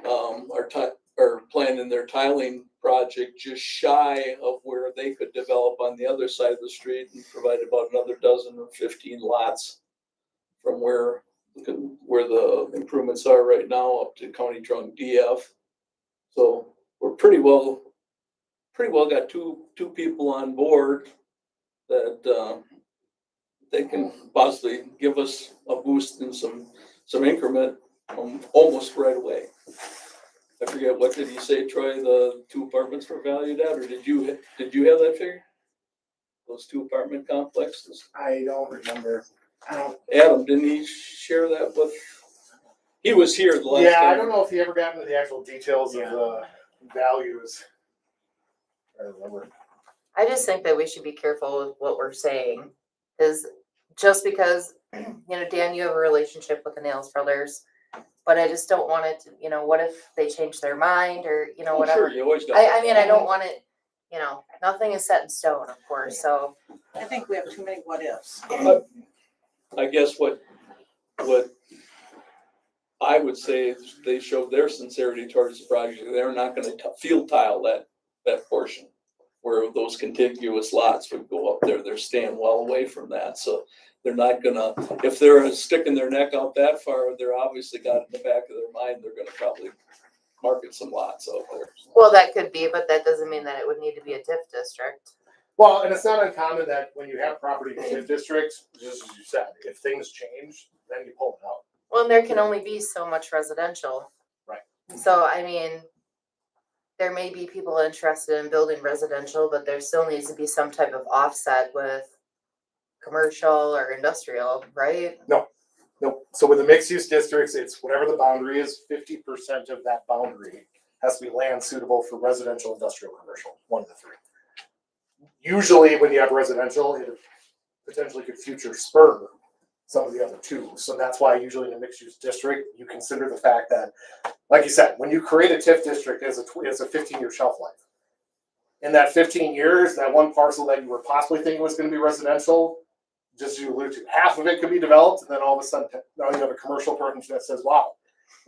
are planning their tiling project just shy of where they could develop on the other side of the street and provide about another 12 or 15 lots from where the improvements are right now up to County Trunk DF. So we're pretty well got two people on board that they can possibly give us a boost in some increment, almost right away. I forget, what did he say, Troy, the 2 apartments were valued at, or did you have that figure? Those 2 apartment complexes? I don't remember. Adam, didn't he share that with, he was here the last time. Yeah, I don't know if he ever got into the actual details of the values. I don't remember. I just think that we should be careful with what we're saying, is just because, Dan, you have a relationship with the Nails Brothers, but I just don't want it to, what if they change their mind or, Oh, whatever. sure, you always got. I mean, I don't want it, nothing is set in stone, of course, so. I think we have too many what ifs. I guess what I would say is they showed their sincerity towards the project. They're not gonna field tile that portion where those contiguous lots would go up there. They're staying well away from that, so they're not gonna, if they're sticking their neck out that far, they're obviously got in the back of their mind, they're gonna probably market some lots out there. Well, that could be, but that doesn't mean that it would need to be a TIF district. Well, and it's not uncommon that when you have property in TIF districts, just as you said, if things change, then you pull it out. Well, and there can only be so much residential. Right. So, I mean, there may be people interested in building residential, but there still needs to be some type of offset with commercial or industrial, right? Nope. So with the mixed use districts, it's whatever the boundary is, 50% of that boundary has to be land suitable for residential, industrial, commercial, one of the 3. Usually when you have residential, it potentially could future spur some of the other 2. So that's why usually in a mixed use district, you consider the fact that, like you said, when you create a TIF district, it's a 15-year shelf life. In that 15 years, that one parcel that you were possibly thinking was going to be residential, just as you alluded to, half of it could be developed, and then all of a sudden, now you have a commercial person that says, wow,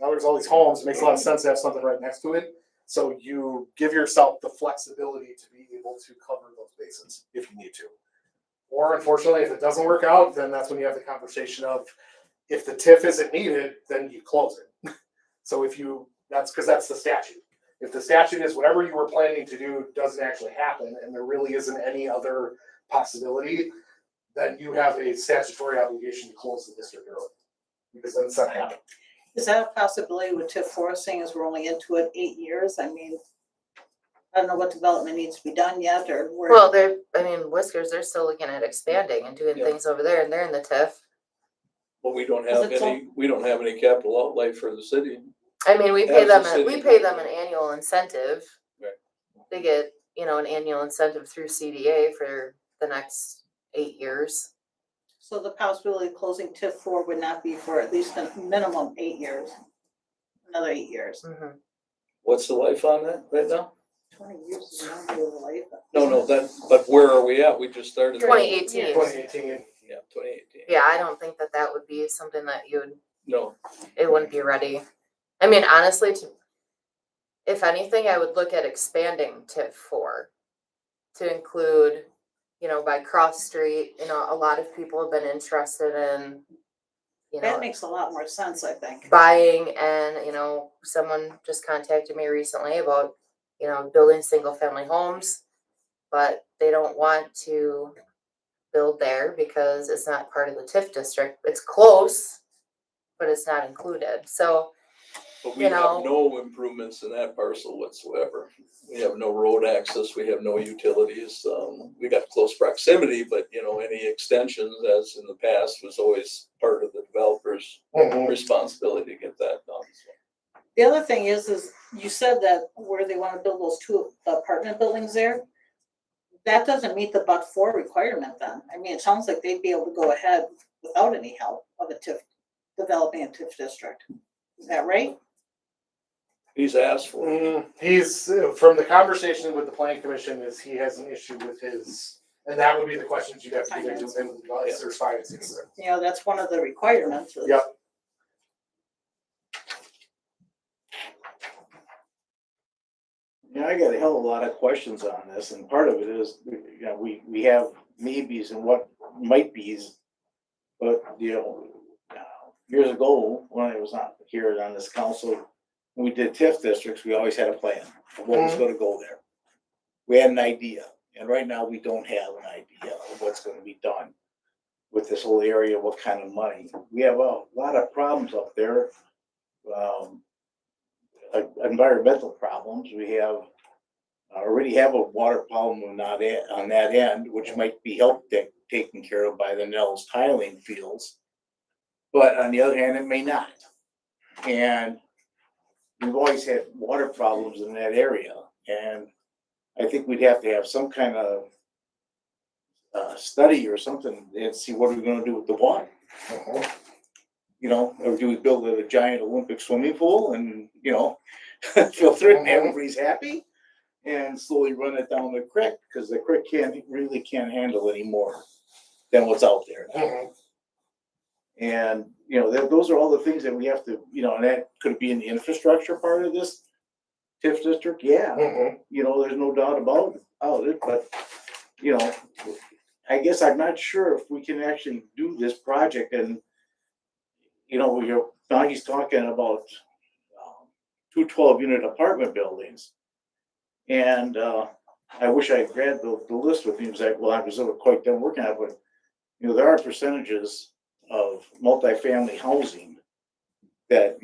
now there's all these homes, it makes a lot of sense to have something right next to it. So you give yourself the flexibility to be able to cover those bases if you need to. Or unfortunately, if it doesn't work out, then that's when you have the conversation of, if the TIF isn't needed, then you close it. So that's because that's the statute. If the statute is whatever you were planning to do doesn't actually happen, and there really isn't any other possibility, then you have a statutory obligation to close the district early, because then it's not happening. Is that a possibility with TIF 4, seeing as we're only into it 8 years? I mean, I don't know what development needs to be done yet, or where. Well, Whiskers, they're still looking at expanding and doing Yeah. things over there, and they're in the TIF. But we don't Is have it any capital outlay for the city. I mean, we pay As them, a city. we pay them an annual incentive. Right. They get, an annual incentive through CDA for the next 8 years. So the possibility of closing TIF 4 would not be for at least a minimum 8 years, another 8 years. Mhm. What's the life on that right now? 20 years is not really a life. No, but where are we at? We just started. 2018. 2018. Yeah, 2018. Yeah, I don't think that would be something that No, it wouldn't be ready. I mean, honestly, if anything, I would look at expanding TIF 4 to include, by Cross Street, a lot of people have been interested in, That makes a lot more sense, I think. buying, and, someone just contacted me recently about, building single family homes, but they don't want to build there because it's not part of the TIF district. It's close, but it's not included. So, but we have no improvements in that parcel whatsoever. We have no road access, we have no utilities. We got close proximity, but any extensions, as in the past, was always part of the developer's responsibility to get that done. So. The other thing is you said that where they want to build those 2 apartment buildings there, that doesn't meet the but-for requirement then. I mean, it sounds like they'd be able to go ahead without any help of a TIF, developing a TIF district. Is that right? He's asked for. He's, from the conversation with the planning commission, is he has an issue with his, and that would be the questions you'd have to get into him, is there's financing. That's one of the requirements. is- Yep. Yeah, I got a hell of a lot of questions on this, and part of it is, we have maybes and what might be's. But, years ago, when I was not here on this council, when we did TIF districts, we always had a plan of what was gonna go there. We had an idea, and right now we don't have an idea of what's gonna be done. with this whole area, what kind of money. We have a lot of problems up there. Environmental problems. We have already have a water problem on that end, which might be helped taken care of by the Nels tiling fields. But on the other hand, it may not. And we've always had water problems in that area. And I think we'd have to have some kind of study or something and see what we're gonna do with the water. You know, or do we build a giant Olympic swimming pool and, you know, filter it and everybody's happy? And slowly run it down the creek, because the creek really can't handle any more than what's out there. And, you know, those are all the things that we have to, you know, and that could be in the infrastructure part of this TIF district, yeah. You know, there's no doubt about it, but, you know, I guess I'm not sure if we can actually do this project. And, you know, now he's talking about 2 12-unit apartment buildings. And I wish I had grabbed the list with me, because I was quite done working on it, but, you know, there are percentages of multifamily housing that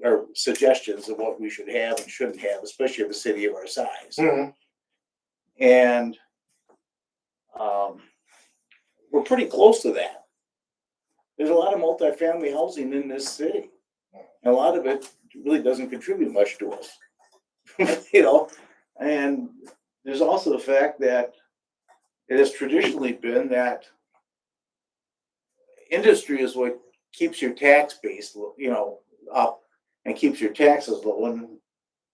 are suggestions of what we should have and shouldn't have, especially in a city of our size. And we're pretty close to that. There's a lot of multifamily housing in this city. And a lot of it really doesn't contribute much to us. You know, and there's also the fact that it has traditionally been that industry is what keeps your tax base, you know, up and keeps your taxes low. And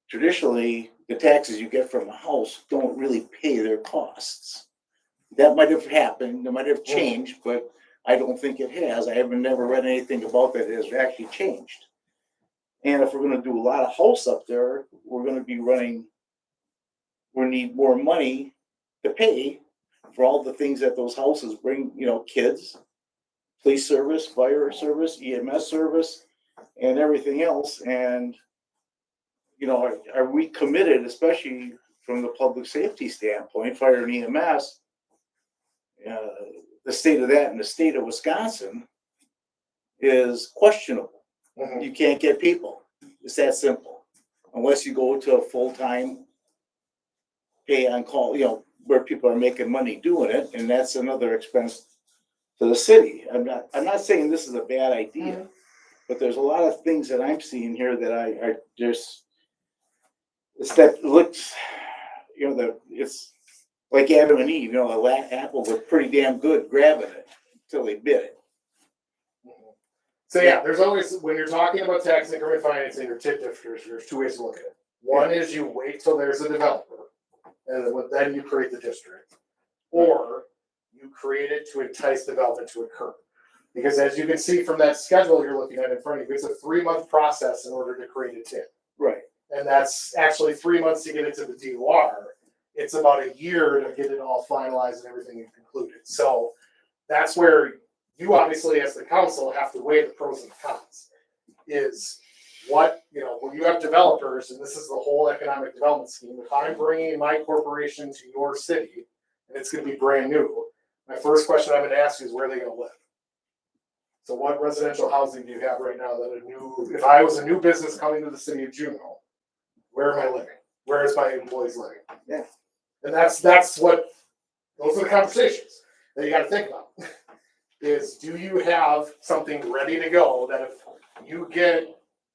traditionally, the taxes you get from a house don't really pay their costs. That might have happened, it might have changed, but I don't think it has. I haven't never read anything about that it has actually changed. And if we're gonna do a lot of house up there, we're gonna be we need more money to pay for all the things that those houses bring, you know, kids, police service, fire service, EMS service, and everything else. And, you know, are we committed, especially from the public safety standpoint, fire and EMS, the state of that in the state of Wisconsin is questionable. You can't get people. It's that simple. Unless you go to a full-time pay on call, you know, where people are making money doing it, and that's another expense to the city. I'm not saying this is a bad idea, but there's a lot of things that I'm seeing here that I just, it's that looks, you know, it's like Adam and Eve, you know, the apple was pretty damn good grabbing it until they bit it. So yeah, there's always, when you're talking about tax increment financing or TIF districts, there's 2 ways to look at it. One is you wait till there's a developer, and then you create the district. Or you create it to entice development to occur. Because as you can see from that schedule you're looking at in front of you, it's a 3-month process in order to create a TIF. Right. And that's actually 3 months to get into the DOR. It's about a year to get it all finalized and everything concluded. So that's where you obviously, as the council, have to weigh the pros and cons. Is what, you know, when you have developers, and this is the whole economic development scheme, if I'm bringing my corporation to your city, and it's going to be brand new, my first question I'm going to ask you is where are they going to live? So what residential housing do you have right now that if I was a new business coming to the city of Juneau, where am I living? Where is my employees living? Yeah. And those are the conversations that you got to think about. Is do you have something ready to go that if you get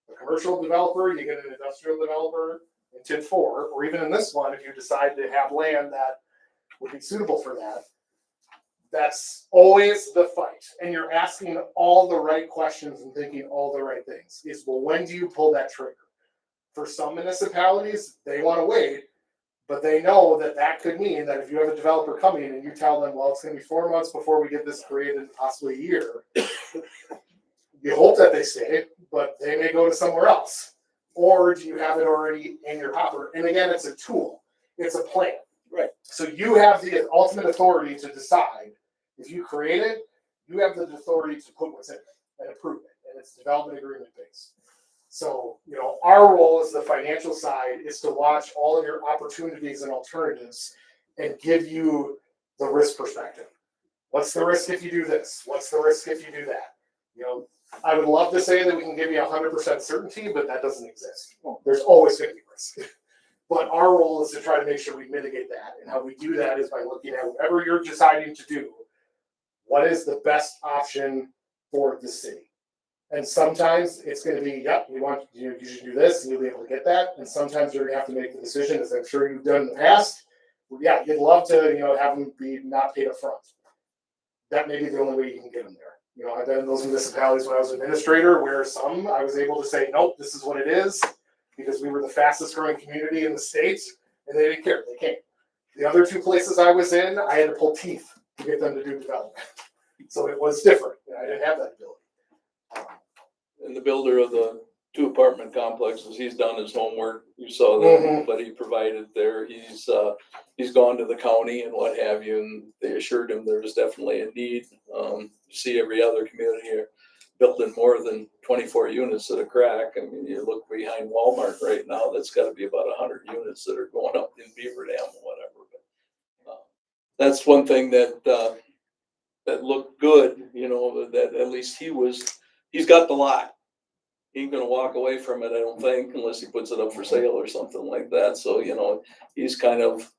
a commercial developer, you get an industrial developer in TID 4, or even in this one, if you decide to have land that would be suitable for that, that's always the fight. And you're asking all the right questions and thinking all the right things. Is, well, when do you pull that trigger? For some municipalities, they want to wait, but they know that could mean that if you have a developer coming and you tell them, well, it's going to be 4 months before we get this created, possibly a year, you hope that they stay, but they may go to somewhere else. Or do you have it already in your hopper? And again, it's a tool. It's a plan. Right. So you have the ultimate authority to decide. If you create it, you have the authority to put what's in it and approve it. And it's development agreement based. So, you know, our role as the financial side is to watch all of your opportunities and alternatives and give you the risk perspective. What's the risk if you do this? What's the risk if you do that? You know, I would love to say that we can give you 100% certainty, but that doesn't exist. There's always going to be risk. But our role is to try to make sure we mitigate that. And how we do that is by looking at whatever you're deciding to do, what is the best option for the city? And sometimes it's going to be, yep, you should do this, and you'll be able to get that. And sometimes you're going to have to make the decision, as I'm sure you've done in the past. Yeah, you'd love to, have them be not paid up front. That may be the only way you can get them there. I've been in those municipalities when I was an administrator, where some I was able to say, nope, this is what it is, because we were the fastest growing community in the state, and they didn't care. They came. The other two places I was in, I had to pull teeth to get them to do development. So it was different. I didn't have that ability. And the builder of the 2 apartment complexes, he's done his homework. You saw that, what he provided there. He's gone to the county and what have you, and they assured him there was definitely a need. You see every other community here building more than 24 units at a crack. I mean, you look behind Walmart right now, that's got to be about 100 units that are going up in Beaver Dam or whatever. But that's one thing that looked good, that at least he's got the lot. He ain't gonna walk away from it, I don't think, unless he puts it up for sale or something like that. So, he's kind of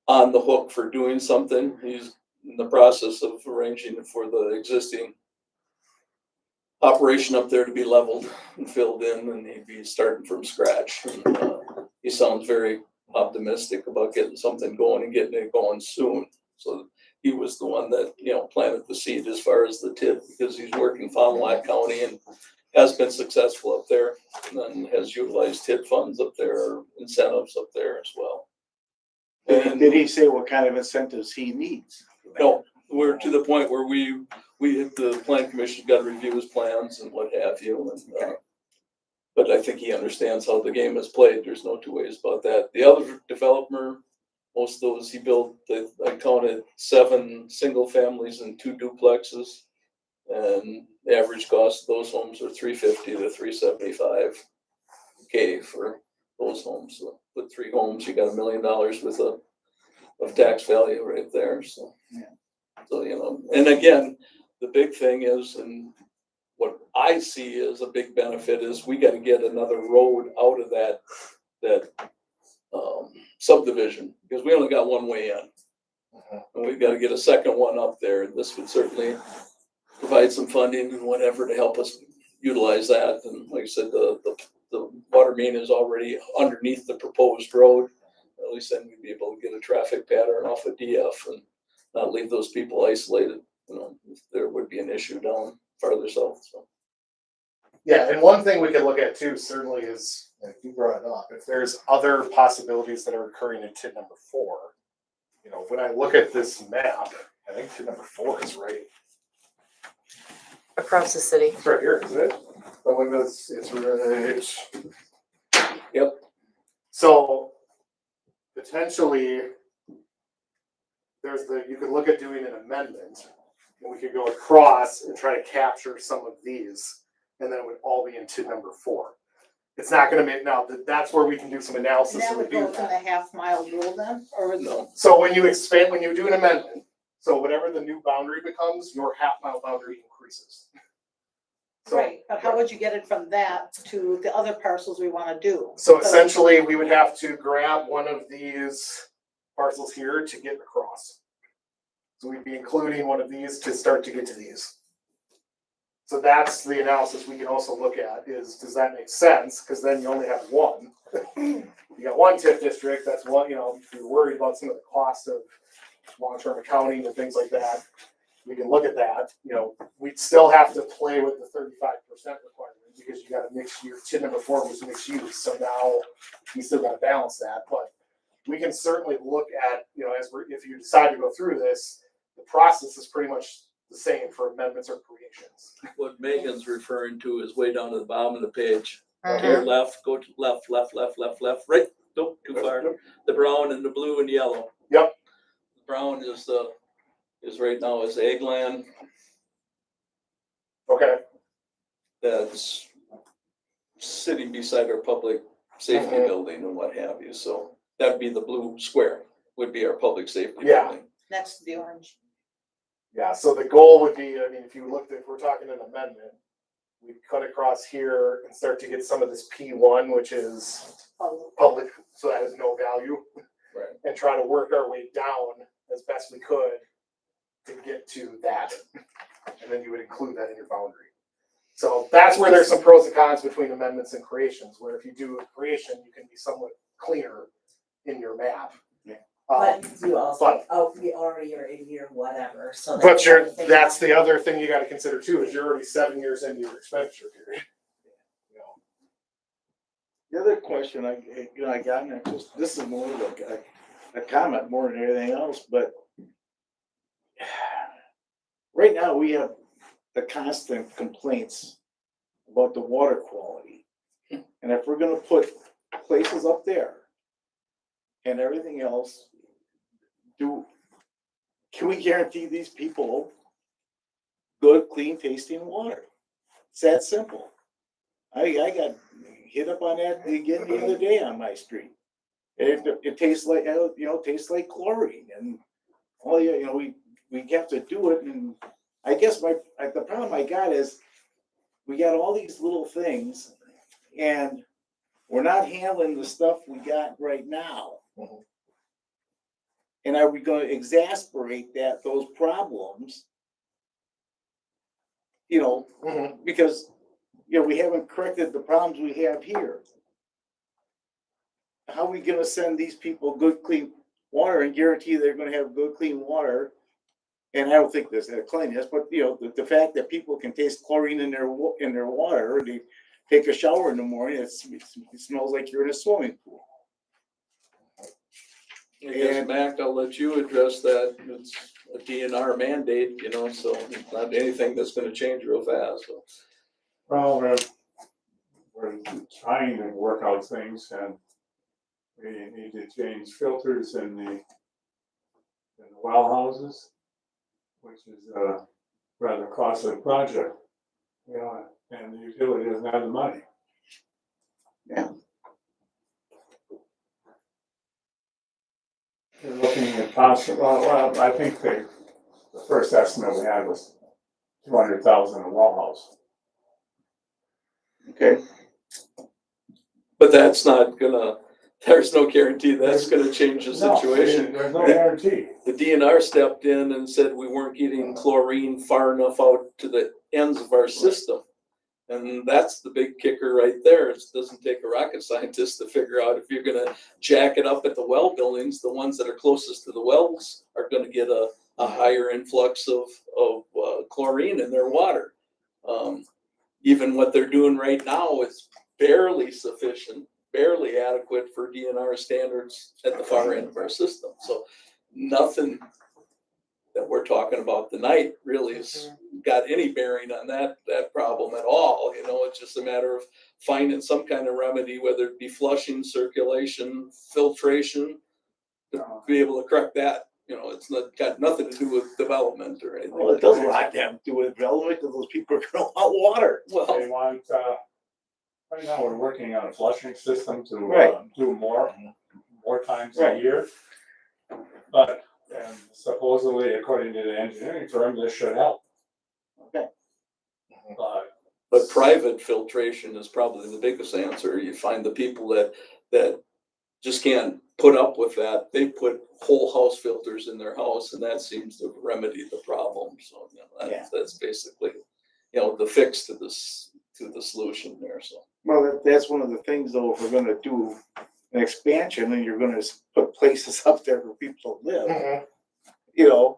on the hook for doing something. He's in the process of arranging for the existing operation up there to be leveled and filled in, and he'd be starting from scratch. And, he sounds very optimistic about getting something going and getting it going soon. So he was the one that, planted the seed as far as the TID, because he's working Fond du Lac County and has been successful up there, and then has utilized TID funds up there, or incentives up there as well. And Did he say what kind of incentives he needs? no, we're to the point where we the plan commission got to review his plans and what have you. And, but I think he understands how the game is played. There's no two ways about that. The other developer, most of those he built, I counted 7 single families and 2 duplexes. And the average cost of those homes are $350,000 to $375,000 for those homes. So with 3 homes, you got $1 million worth of tax value right there. So, so and again, the big thing is, and what I see as a big benefit is, we got to get another road out of that subdivision, because we only got one way in, and we've got to get a second one up there. This would certainly provide some funding and whatever to help us utilize that. And like I said, the water main is already underneath the proposed road. At least then we'd be able to get a traffic pattern off of DF and not leave those people isolated, if there would be an issue down farther south. So. Yeah, and one thing we could look at too, certainly, is, and you brought it up, if there's other possibilities that are occurring in TID number 4, when I look at this map, I think TID number 4 is right. Across the city. It's right here, isn't it? The one that's, it's right. Yep. So potentially, you could look at doing an amendment, and we could go across and try to capture some of these, and then it would all be in TID number 4. It's not going to make, now that's where we can do some analysis. And that would go from the half-mile rule then, or No. So when you do an amendment, so whatever the new boundary becomes, your half-mile boundary increases. So, right, but how would you get it from that to the other parcels we want to do? So essentially, we would have to grab one of these parcels here to get across. So we'd be including one of these to start to get to these. So that's the analysis we can also look at, is, does that make sense? Because then you only have one. You got one TIF district, that's one, if you're worried about some of the cost of long-term accounting and things like that, we can look at that. We'd still have to play with the 35% requirement, because you got to mix your TID number 4 was mixed use. So now you still got to balance that. But we can certainly look at, if you decide to go through this, the process is pretty much the same for amendments or creations. What Megan's referring to is way down to the bottom of the page. Mhm. To your left, go to left, right, nope, too far. The brown and the blue and yellow. Yep. The brown is right now is ag land. Okay. That's sitting beside our public safety building and what have you. So that'd be the blue square, would be our public safety Yeah. building. Next to the orange. Yeah, so the goal would be, I mean, if you looked at, if we're talking an amendment, we'd cut across here and start to get some of this P1, which is public, so that has no value. Right. And try to work our way down as best we could to get to that. And then you would include that in your boundary. So that's where there's some pros and cons between amendments and creations, where if you do a creation, you can be somewhat cleaner in your map. Yeah. Um, But you also, but- oh, we already are in year whatever, so. But that's you're, the thing. that's the other thing you gotta consider too, is you're already 7 years into your expenditure period. You know, The other question I got, and this is more of a comment more than anything else, but right now we have the constant complaints about the water quality. And if we're gonna put places up there and everything else, can we guarantee these people good, clean tasting water? It's that simple. I got hit up on that again the other day on my street. It tastes like, tastes like chlorine and, oh yeah, we have to do it. And I guess the problem I got is we got all these little things and we're not handling the stuff we got right now. Mhm. And are we gonna exasperate those problems? Because, we haven't corrected the problems we have here. How are we gonna send these people good, clean water and guarantee they're gonna have good, clean water? And I don't think there's that cleanliness, but the fact that people can taste chlorine in their water, or they take a shower in the morning, it smells like you're in a swimming pool. I guess, And- Mac, I'll let you address that. It's a DNR mandate, so it's not anything that's gonna change real fast, so. Well, we're trying to work out things and we need to change filters in the well houses, which is a rather costly project. And the utility doesn't have the money. Yeah. They're looking at well, I think the first estimate we had was 200,000 a well house. Okay. But that's not gonna, there's no guarantee that's gonna change the No, situation. There's no guarantee. The DNR stepped in and said we weren't getting chlorine far enough out to the ends of our system. And that's the big kicker right there. It doesn't take a rocket scientist to figure out if you're gonna jack it up at the well buildings, the ones that are closest to the wells are gonna get a higher influx of chlorine in their water. Even what they're doing right now is barely sufficient, barely adequate for DNR standards at the far end of our system. So nothing that we're talking about tonight really has got any bearing on that problem at all. It's just a matter of finding some kind of remedy, whether it be flushing, circulation, filtration, to be able to correct that. It's got nothing to do with development or anything. Well, it does a lot to have to do with development, because those people are gonna want water. Well, They want, right now, we're working on a flushing system to Right. do more times a Right. year. But supposedly, according to the engineering firm, this should help. Okay. but private filtration is probably the biggest answer. You find the people that just can't put up with that. They put whole house filters in their house, and that seems to remedy the problem. So that's basically the fix to the solution there. So Well, that's one of the things though, if we're gonna do an expansion and you're gonna put places up there for people to live, Mhm. you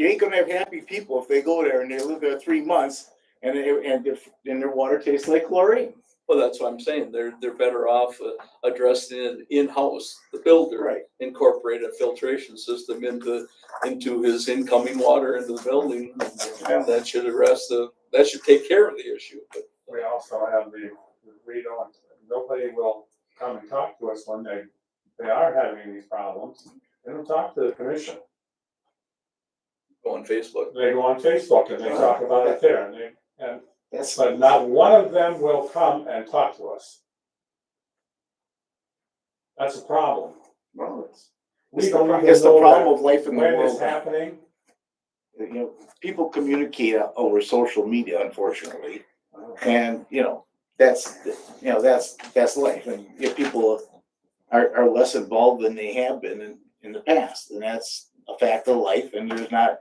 ain't gonna have happy people if they go there and they live there 3 months and their water tastes like chlorine. well, that's what I'm saying. They're better off addressing it in-house. The builder Right. incorporate a filtration system into his incoming water into the building, and that should take care of the issue. But We also have nobody will come and talk to us when they are having these problems. They don't talk to the commission. go on Facebook. They go on Facebook and they talk about it there, That's but not one of them will come and talk to us. That's a problem. well, we don't even It's the know problem that of life in the when it's world. happening. You know, people communicate over social media, unfortunately. And, that's, that's life. And people are less involved than they have been in the past. And that's a fact of life. And there's not,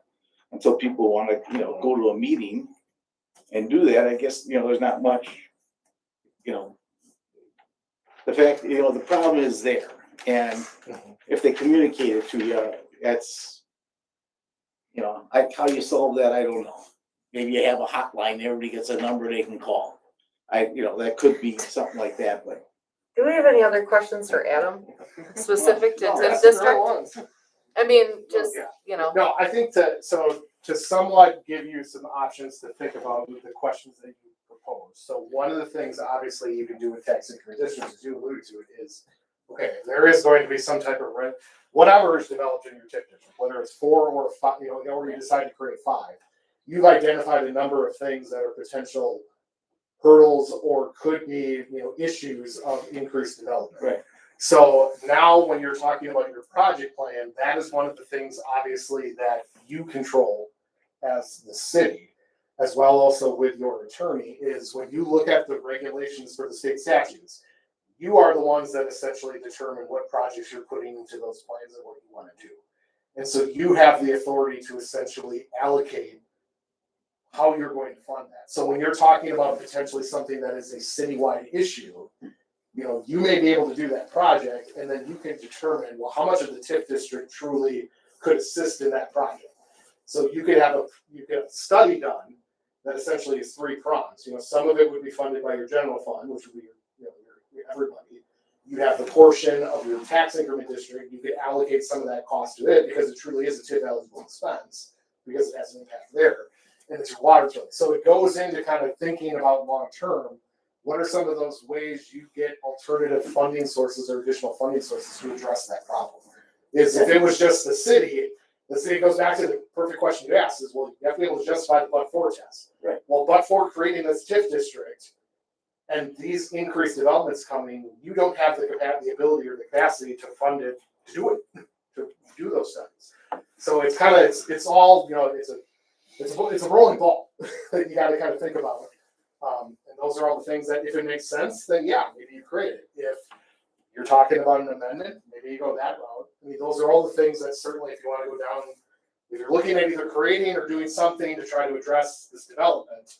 until people want to, go to a meeting and do that, I guess, there's not much, the fact, the problem is there. And if they communicate it to you, that's, how you solve that, I don't know. Maybe you have a hotline, everybody gets a number they can call. That could be something like that, but. Do we have any other questions for Adam, specific to No, TIF that's what district? it was. I mean, just, Yeah. No, I think to somewhat give you some options to think about with the questions that you propose. So one of the things obviously you can do with tax increment districts, as you alluded to, it is, okay, there is going to be some type of rent, whatever is developed in your TIF district, whether it's 4 or 5, or you decide to create 5, you've identified a number of things that are potential hurdles or could be, issues of increased development. Right. So now when you're talking about your project plan, that is one of the things obviously that you control as the city, as well also with your attorney, is when you look at the regulations for the state statutes, you are the ones that essentially determine what projects you're putting into those plans and what you want to do. And so you have the authority to essentially allocate how you're going to fund that. So when you're talking about potentially something that is a citywide issue, you may be able to do that project, and then you can determine, well, how much of the TIF district truly could assist in that project. So you could have a study done that essentially is 3 prongs. Some of it would be funded by your general fund, which would be your everybody. You have the portion of your tax increment district. You could allocate some of that cost to it because it truly is a TIF eligible expense because it has an impact there. And it's your water bill. So it goes into kind of thinking about long term. What are some of those ways you get alternative funding sources or additional funding sources to address that problem? If it was just the city goes back to the perfect question you asked is, well, you have to be able to justify the but-for test. Right. Well, but-for creating this TIF district and these increased developments coming, you don't have the ability or the capacity to fund it, to do it, to do those studies. So it's kind of, it's all, it's a rolling ball that you got to kind of think about. And those are all the things that, if it makes sense, then yeah, maybe you create it. If you're talking about an amendment, maybe you go that route. I mean, those are all the things that certainly, if you want to go down, if you're looking at either creating or doing something to try to address this development,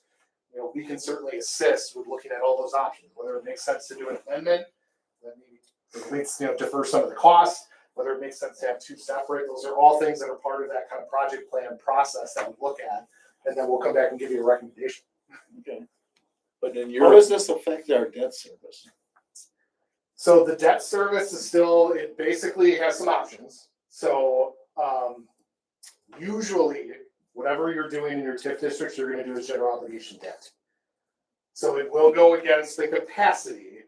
we can certainly assist with looking at all those options. Whether it makes sense to do an amendment, then maybe it makes, defer some of the costs. Whether it makes sense to have 2 separate, those are all things that are part of that kind of project plan process that we look at, and then we'll come back and give you a recommendation. Okay. But then You're- how does this affect our debt service? So the debt service is still, it basically has some options. So usually, whatever you're doing in your TIF districts, you're going to do as general obligation debt. So it will go against the capacity,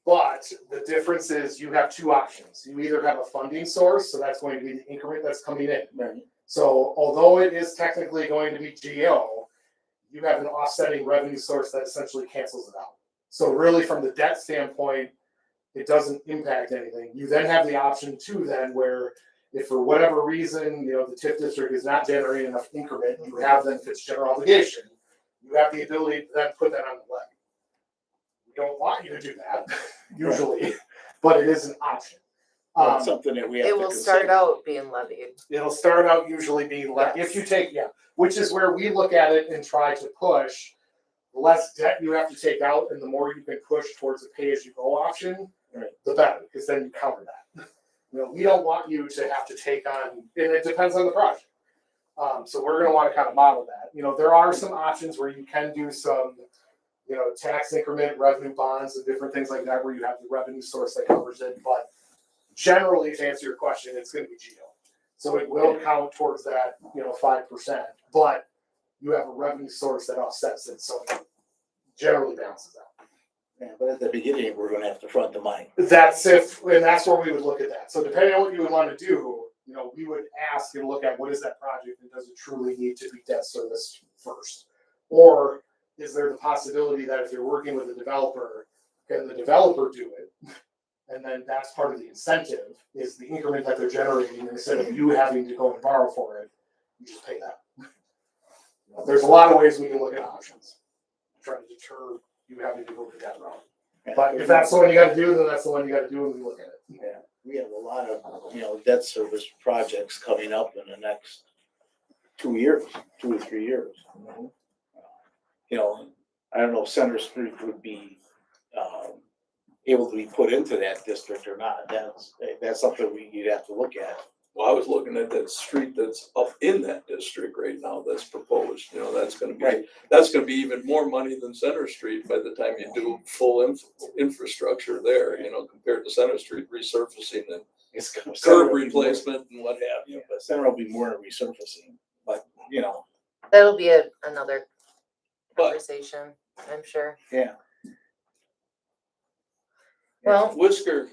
but the difference is you have 2 options. You either have a funding source, so that's going to be the increment that's coming in. Right. So although it is technically going to be GO, you have an offsetting revenue source that essentially cancels it out. So really from the debt standpoint, it doesn't impact anything. You then have the option too then where if for whatever reason, the TIF district is not generating enough increment, you have then, if it's general obligation, you have the ability to then put that on the levy. We don't want you to do that usually, but it is an option. That's something that we have It to will consider. start out being levied. It'll start out usually being less, if you take, which is where we look at it and try to push. The less debt you have to take out and the more you can push towards a pay-as-you-go option, Right. the better, because then you cover that. We don't want you to have to take on, and it depends on the project. So we're gonna want to kind of model that. There are some options where you can do some, tax increment, revenue bonds and different things like that, where you have the revenue source that covers it, but generally, to answer your question, it's gonna be GO. So it will count towards that, 5%, but you have a revenue source that offsets it, so it generally balances out. Yeah, but at the beginning, we're gonna have to front the money. And that's where we would look at that. So depending on what you would want to do, we would ask and look at what is that project and does it truly need to be debt service first? Or is there the possibility that if you're working with a developer, can the developer do it? And then that's part of the incentive, is the increment that they're generating, instead of you having to go and borrow for it, you just pay that. There's a lot of ways we can look at options, try to deter you having to go to that route. But if that's the one you gotta do, then that's the one you gotta do, and we look at it. Yeah, we have a lot of, debt service projects coming up in the next 2 years, 2 or 3 years. I don't know if Center Street would be, able to be put into that district or not. That's something you'd have to look at. Well, I was looking at that street that's up in that district right now that's proposed, that's gonna be, that's gonna be even more money than Center Street by the time you do full infrastructure there, compared to Center Street resurfacing and It's gonna- curb replacement and what have you. But Center will be more resurfacing, but, That'll be another But- conversation, I'm sure. yeah. Well, Whisker,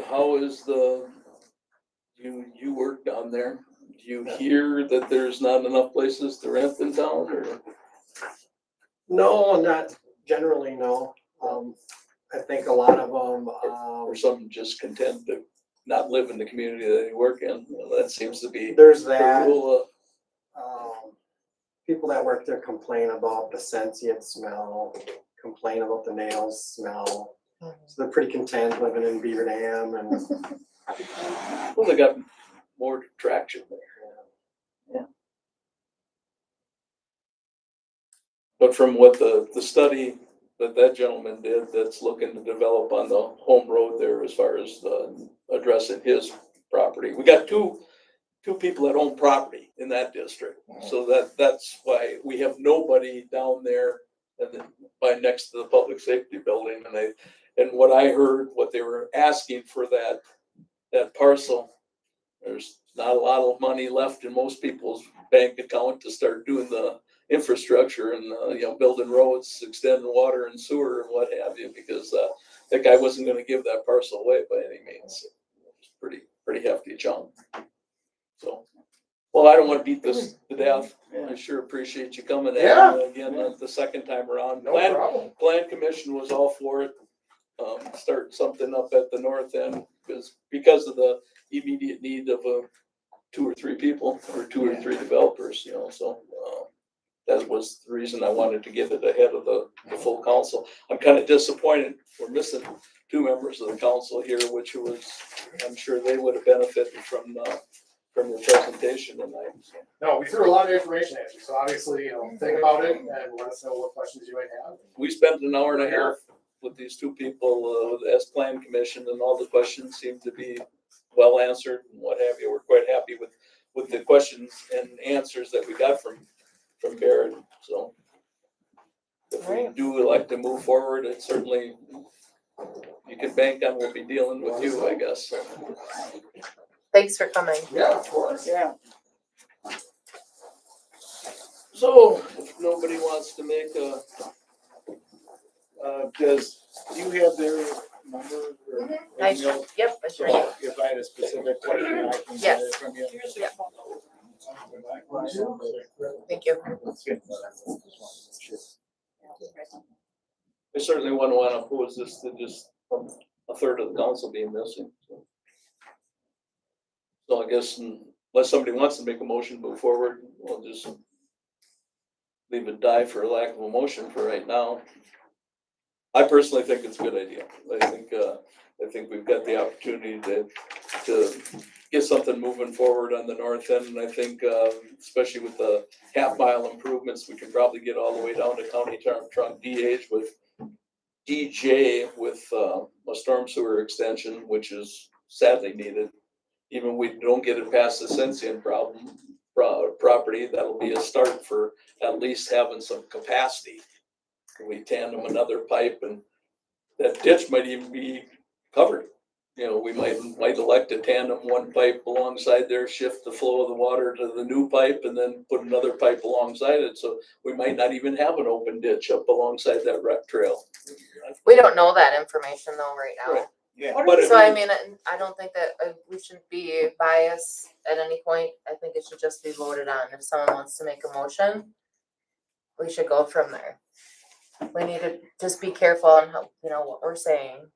how is you work down there? Do you hear that there's not enough places to rent in town or? No, not generally, no. I think a lot of them, Or some just content to not live in the community that they work in? That seems to be there's the that, rule. people that work there complain about the sentient smell, complain about the nails smell. So they're pretty content living in Beaver Dam and, Well, they got more traction there. But from what the study that gentleman did, that's looking to develop on the home road there as far as addressing his property. We got two people that own property in that district. So that's why we have nobody down there and then by next to the public safety building. And what I heard, what they were asking for that parcel, there's not a lot of money left in most people's bank account to start doing the infrastructure and, building roads, extending water and sewer and what have you, because that guy wasn't gonna give that parcel away by any means. It's pretty hefty chunk. So, well, I don't wanna beat this to death. I sure appreciate you coming in again the second time around. No problem. Plan Commission was all for it. Start something up at the north end because of the immediate need of 2 or 3 people or 2 or 3 developers, so that was the reason I wanted to get it ahead of the full council. I'm kind of disappointed we're missing 2 members of the council here, which I'm sure they would have benefited from the presentation tonight. So. No, we threw a lot of information at you, so obviously, think about it and let us know what questions you might have. We spent an hour and a half with these 2 people as Plan Commission, and all the questions seemed to be well answered and what have you. We're quite happy with the questions and answers that we got from Barrett. So if we do elect to move forward, it certainly, you can bank on we'll be dealing with you, I guess. Thanks for coming. Yeah, of course. Yeah. So if nobody wants to make a, Do you have their number or? Yep, I sure do. If I had a specific question, I can get Yes. it from you. Here's your phone. Thank you. I certainly wouldn't want to oppose this to just a third of the council being missing. So I guess unless somebody wants to make a motion, move forward, we'll just leave it die for lack of a motion for right now. I personally think it's a good idea. I think we've got the opportunity to get something moving forward on the north end. And I think, especially with the half-mile improvements, we can probably get all the way down to County Trunk DJ with a storm sewer extension, which is sadly needed. Even we don't get it past the Sensian property, that'll be a start for at least having some capacity. We tandem another pipe and that ditch might even be covered. We might elect to tandem one pipe alongside there, shift the flow of the water to the new pipe and then put another pipe alongside it. So we might not even have an open ditch up alongside that rec trail. We don't know that information though right now. Right. Yeah. But So I mean, I don't think that we should be biased at any point. I think it should just be voted on. If someone wants to make a motion, we should go from there. We need to just be careful on how, what we're saying.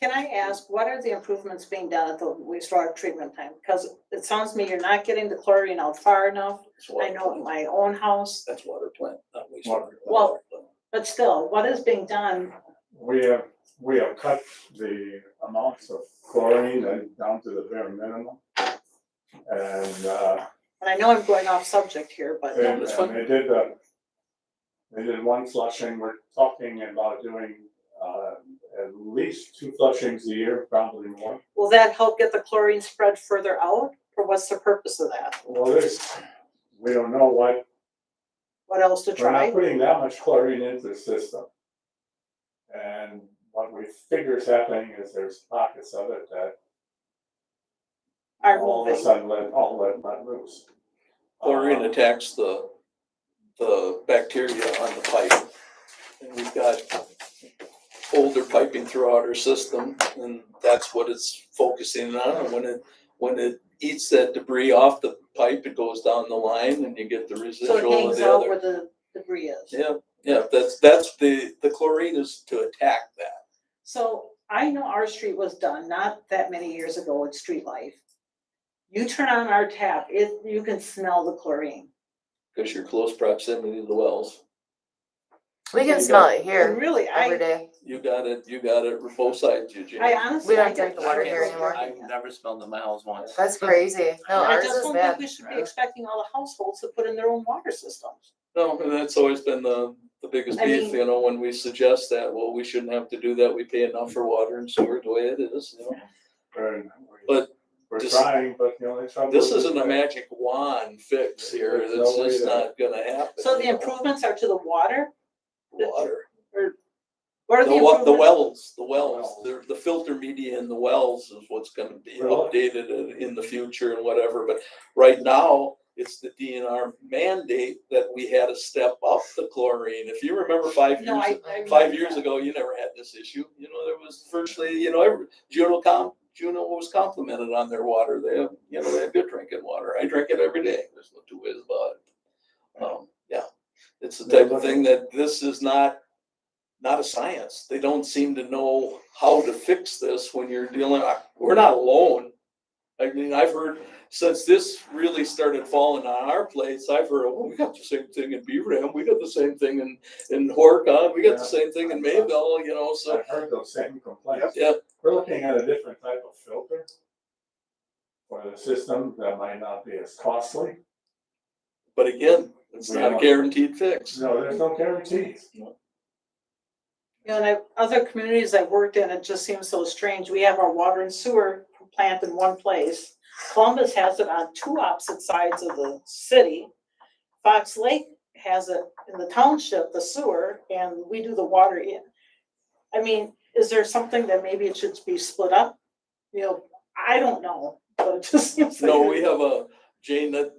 Can I ask, what are the improvements being done at the wastewater treatment plant? Because it sounds to me you're not getting the chlorine out far enough. It's water I know in plant. my own house, That's water plant, not wastewater. Water. Well- but still, what is being done? We have cut the amounts of chlorine down to the bare minimum. And, And I know I'm going off subject here, but and that's fine. they did one flushing. We're talking about doing, at least 2 flushings a year, probably more. will that help get the chlorine spread further out? Or what's the purpose of that? Well, we don't know what, What else to we're not try? putting that much chlorine into the system. And what we figure is happening is there's pockets of it that Are all of a moving. sudden let loose. Chlorine attacks the bacteria on the pipe. And we've got older piping throughout our system, and that's what it's focusing on. And when it eats that debris off the pipe, it goes down the line and you get the So residual it of hangs the out other. where the debris is. Yeah, that's the chlorine is to attack that. So I know our street was done not that many years ago with Street Life. You turn on our tap, you can smell the chlorine. Because you're close proximity to the wells. We You can smell got- it And here really, every I day. You got it both sides, Eugene. honestly. We don't I drink get- the water I get here so anymore. dirty. I've never smelled the miles once. That's crazy. No, I ours just is don't bad. think we should be expecting all the households to put in their own water systems. No, and that's always been the biggest I beef, mean- when we suggest that, well, we shouldn't have to do that, we pay enough for water and sewer the way it is, But We're this- trying, but the only trouble. This is isn't a that magic wand fix here, There's that's no way just to- not gonna happen. So the improvements are to the water? Water. What are the The improvements? wells, the filter media in the wells is what's gonna be Really? updated in the future and whatever, but right now, it's the DNR mandate that we had to step up the chlorine. If you remember 5 No, years, I. 5 years ago, you never had this issue, there was virtually, Juneau was complimented on their water, they have good drinking water, I drink it every day, there's no two ways about it. Yeah, it's the type of thing that this is not a science. They don't seem to know how to fix this when you're dealing, we're not alone. I mean, I've heard, since this really started falling on our plates, I've heard, oh, we got the same thing in Beaver Dam, we got the same thing in Horicon, we got the same thing in Mayville, so, I've heard those same complaints. yeah. We're looking at a different type of filter for the system that might not be as costly. But again, it's not a guaranteed fix. No, there's no guarantees. And other communities I've worked in, it just seems so strange. We have our water and sewer plant in one place. Columbus has it on 2 opposite sides of the city. Fox Lake has it in the township, the sewer, and we do the water in. I mean, is there something that maybe it should be split up? I don't know, but it just seems like. No, we have Jane, that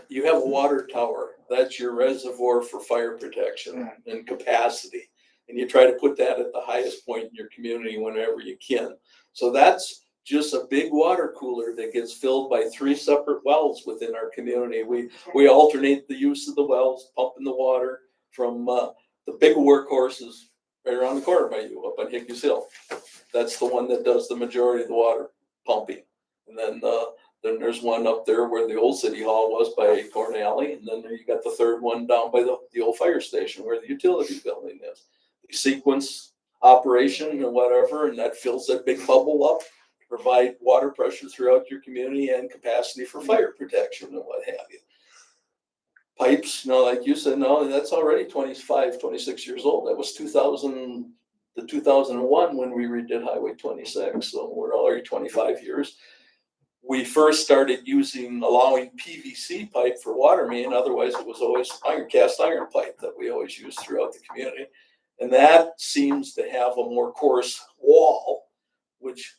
you have a water tower, that's your reservoir for fire protection and capacity. And you try to put that at the highest point in your community whenever you can. So that's just a big water cooler that gets filled by 3 separate wells within our community. We alternate the use of the wells, pumping the water from the big workhorses right around the corner by you, up on Hickey's Hill. That's the one that does the majority of the water pumping. And then there's one up there where the old city hall was by Corn Alley, and then you got the third one down by the old fire station where the utility building is. They sequence operation and whatever, and that fills that big bubble up, provide water pressure throughout your community and capacity for fire protection and what have you. Pipes, like you said, no, that's already 25, 26 years old. That was 2001 when we redid Highway 26, so we're already 25 years. We first started allowing PVC pipe for water main, otherwise it was always cast iron pipe that we always used throughout the community. And that seems to have a more coarse wall, which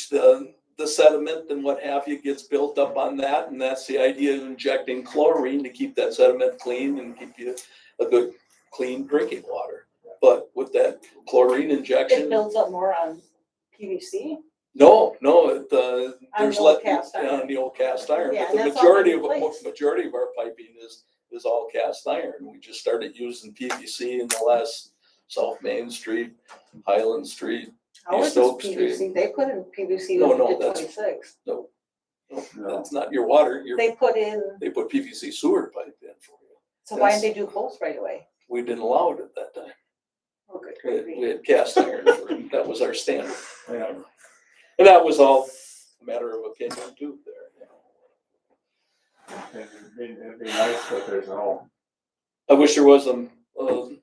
the sediment and what have you gets built up on that, and that's the idea of injecting chlorine to keep that sediment clean and keep you a good, clean drinking water. But with that chlorine It injection, builds up more on PVC. no, there's the old let cast iron. on the old cast iron, Yeah, but and the that's all majority in of place. our piping is all cast iron. We just started using PVC in the last South Main Street, Highland Street, Ours is Oak Street. PVC, they put in PVC No, when no, we did that's- 26. No. That's not your water, They put in, they put PVC sewer pipe in for you. so why didn't they do both right away? We didn't allow it at that time. Oh, good We gravy. had cast iron, that was our standard. Yeah. And that was all a matter of opinion too there. It'd be nice, but there's no, I wish there was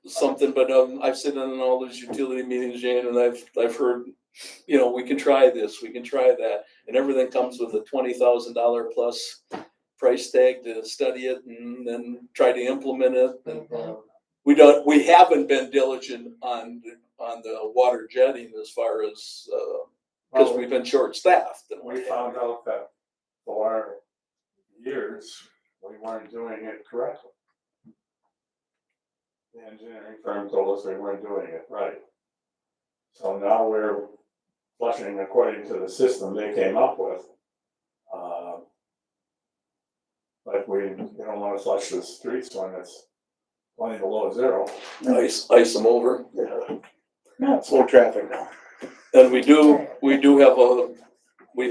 something, but I've sat in all those utility meetings, Jane, and I've heard, you know, we can try this, we can try that, and everything comes with a $20,000 plus price tag to study it and then try to implement it. And, we haven't been diligent on the water jetting as far as because we've been short staffed. we found out that for years, we weren't doing it correctly. The engineering firm told us we weren't doing it right. So now we're flushing according to the system they came up with. But we don't wanna flush the streets when it's plenty below zero. ice them over. Yeah, slow traffic now. And we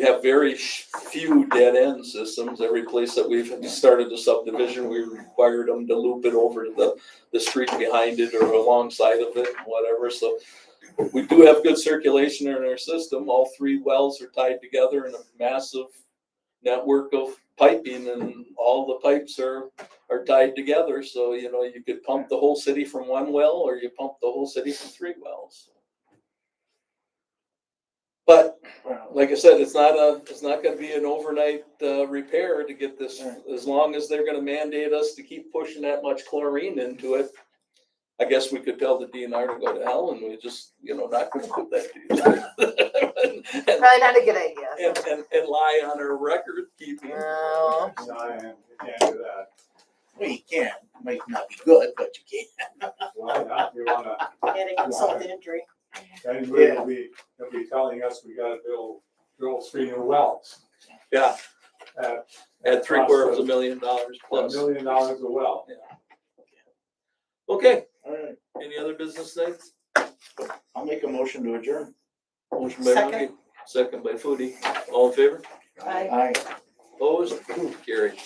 have very few dead end systems. Every place that we've started the subdivision, we required them to loop it over to the street behind it or alongside of it, whatever. So we do have good circulation in our system. All 3 wells are tied together in a massive network of piping, and all the pipes are tied together. So, you know, you could pump the whole city from 1 well, or you pump the whole city from 3 wells. But like I said, it's not gonna be an overnight repair to get this, as long as they're gonna mandate us to keep pushing that much chlorine into it. I guess we could tell the DNR to go to hell, and we just, you know, not gonna put that to you. Probably not a good idea. And lie on our record keeping. No. And you can't do that. Well, you can, might not be good, but you can. Why not? You wanna, Adding insult to injury. and they'll be telling us we gotta drill 3 new wells. Yeah, At at $750,000 $1 plus. million a well. Okay, All right, any other business things? I'll make a motion to adjourn. Motion by Second. Mookie, second by Foodie. All in favor? I Aye. Opposed? Carried.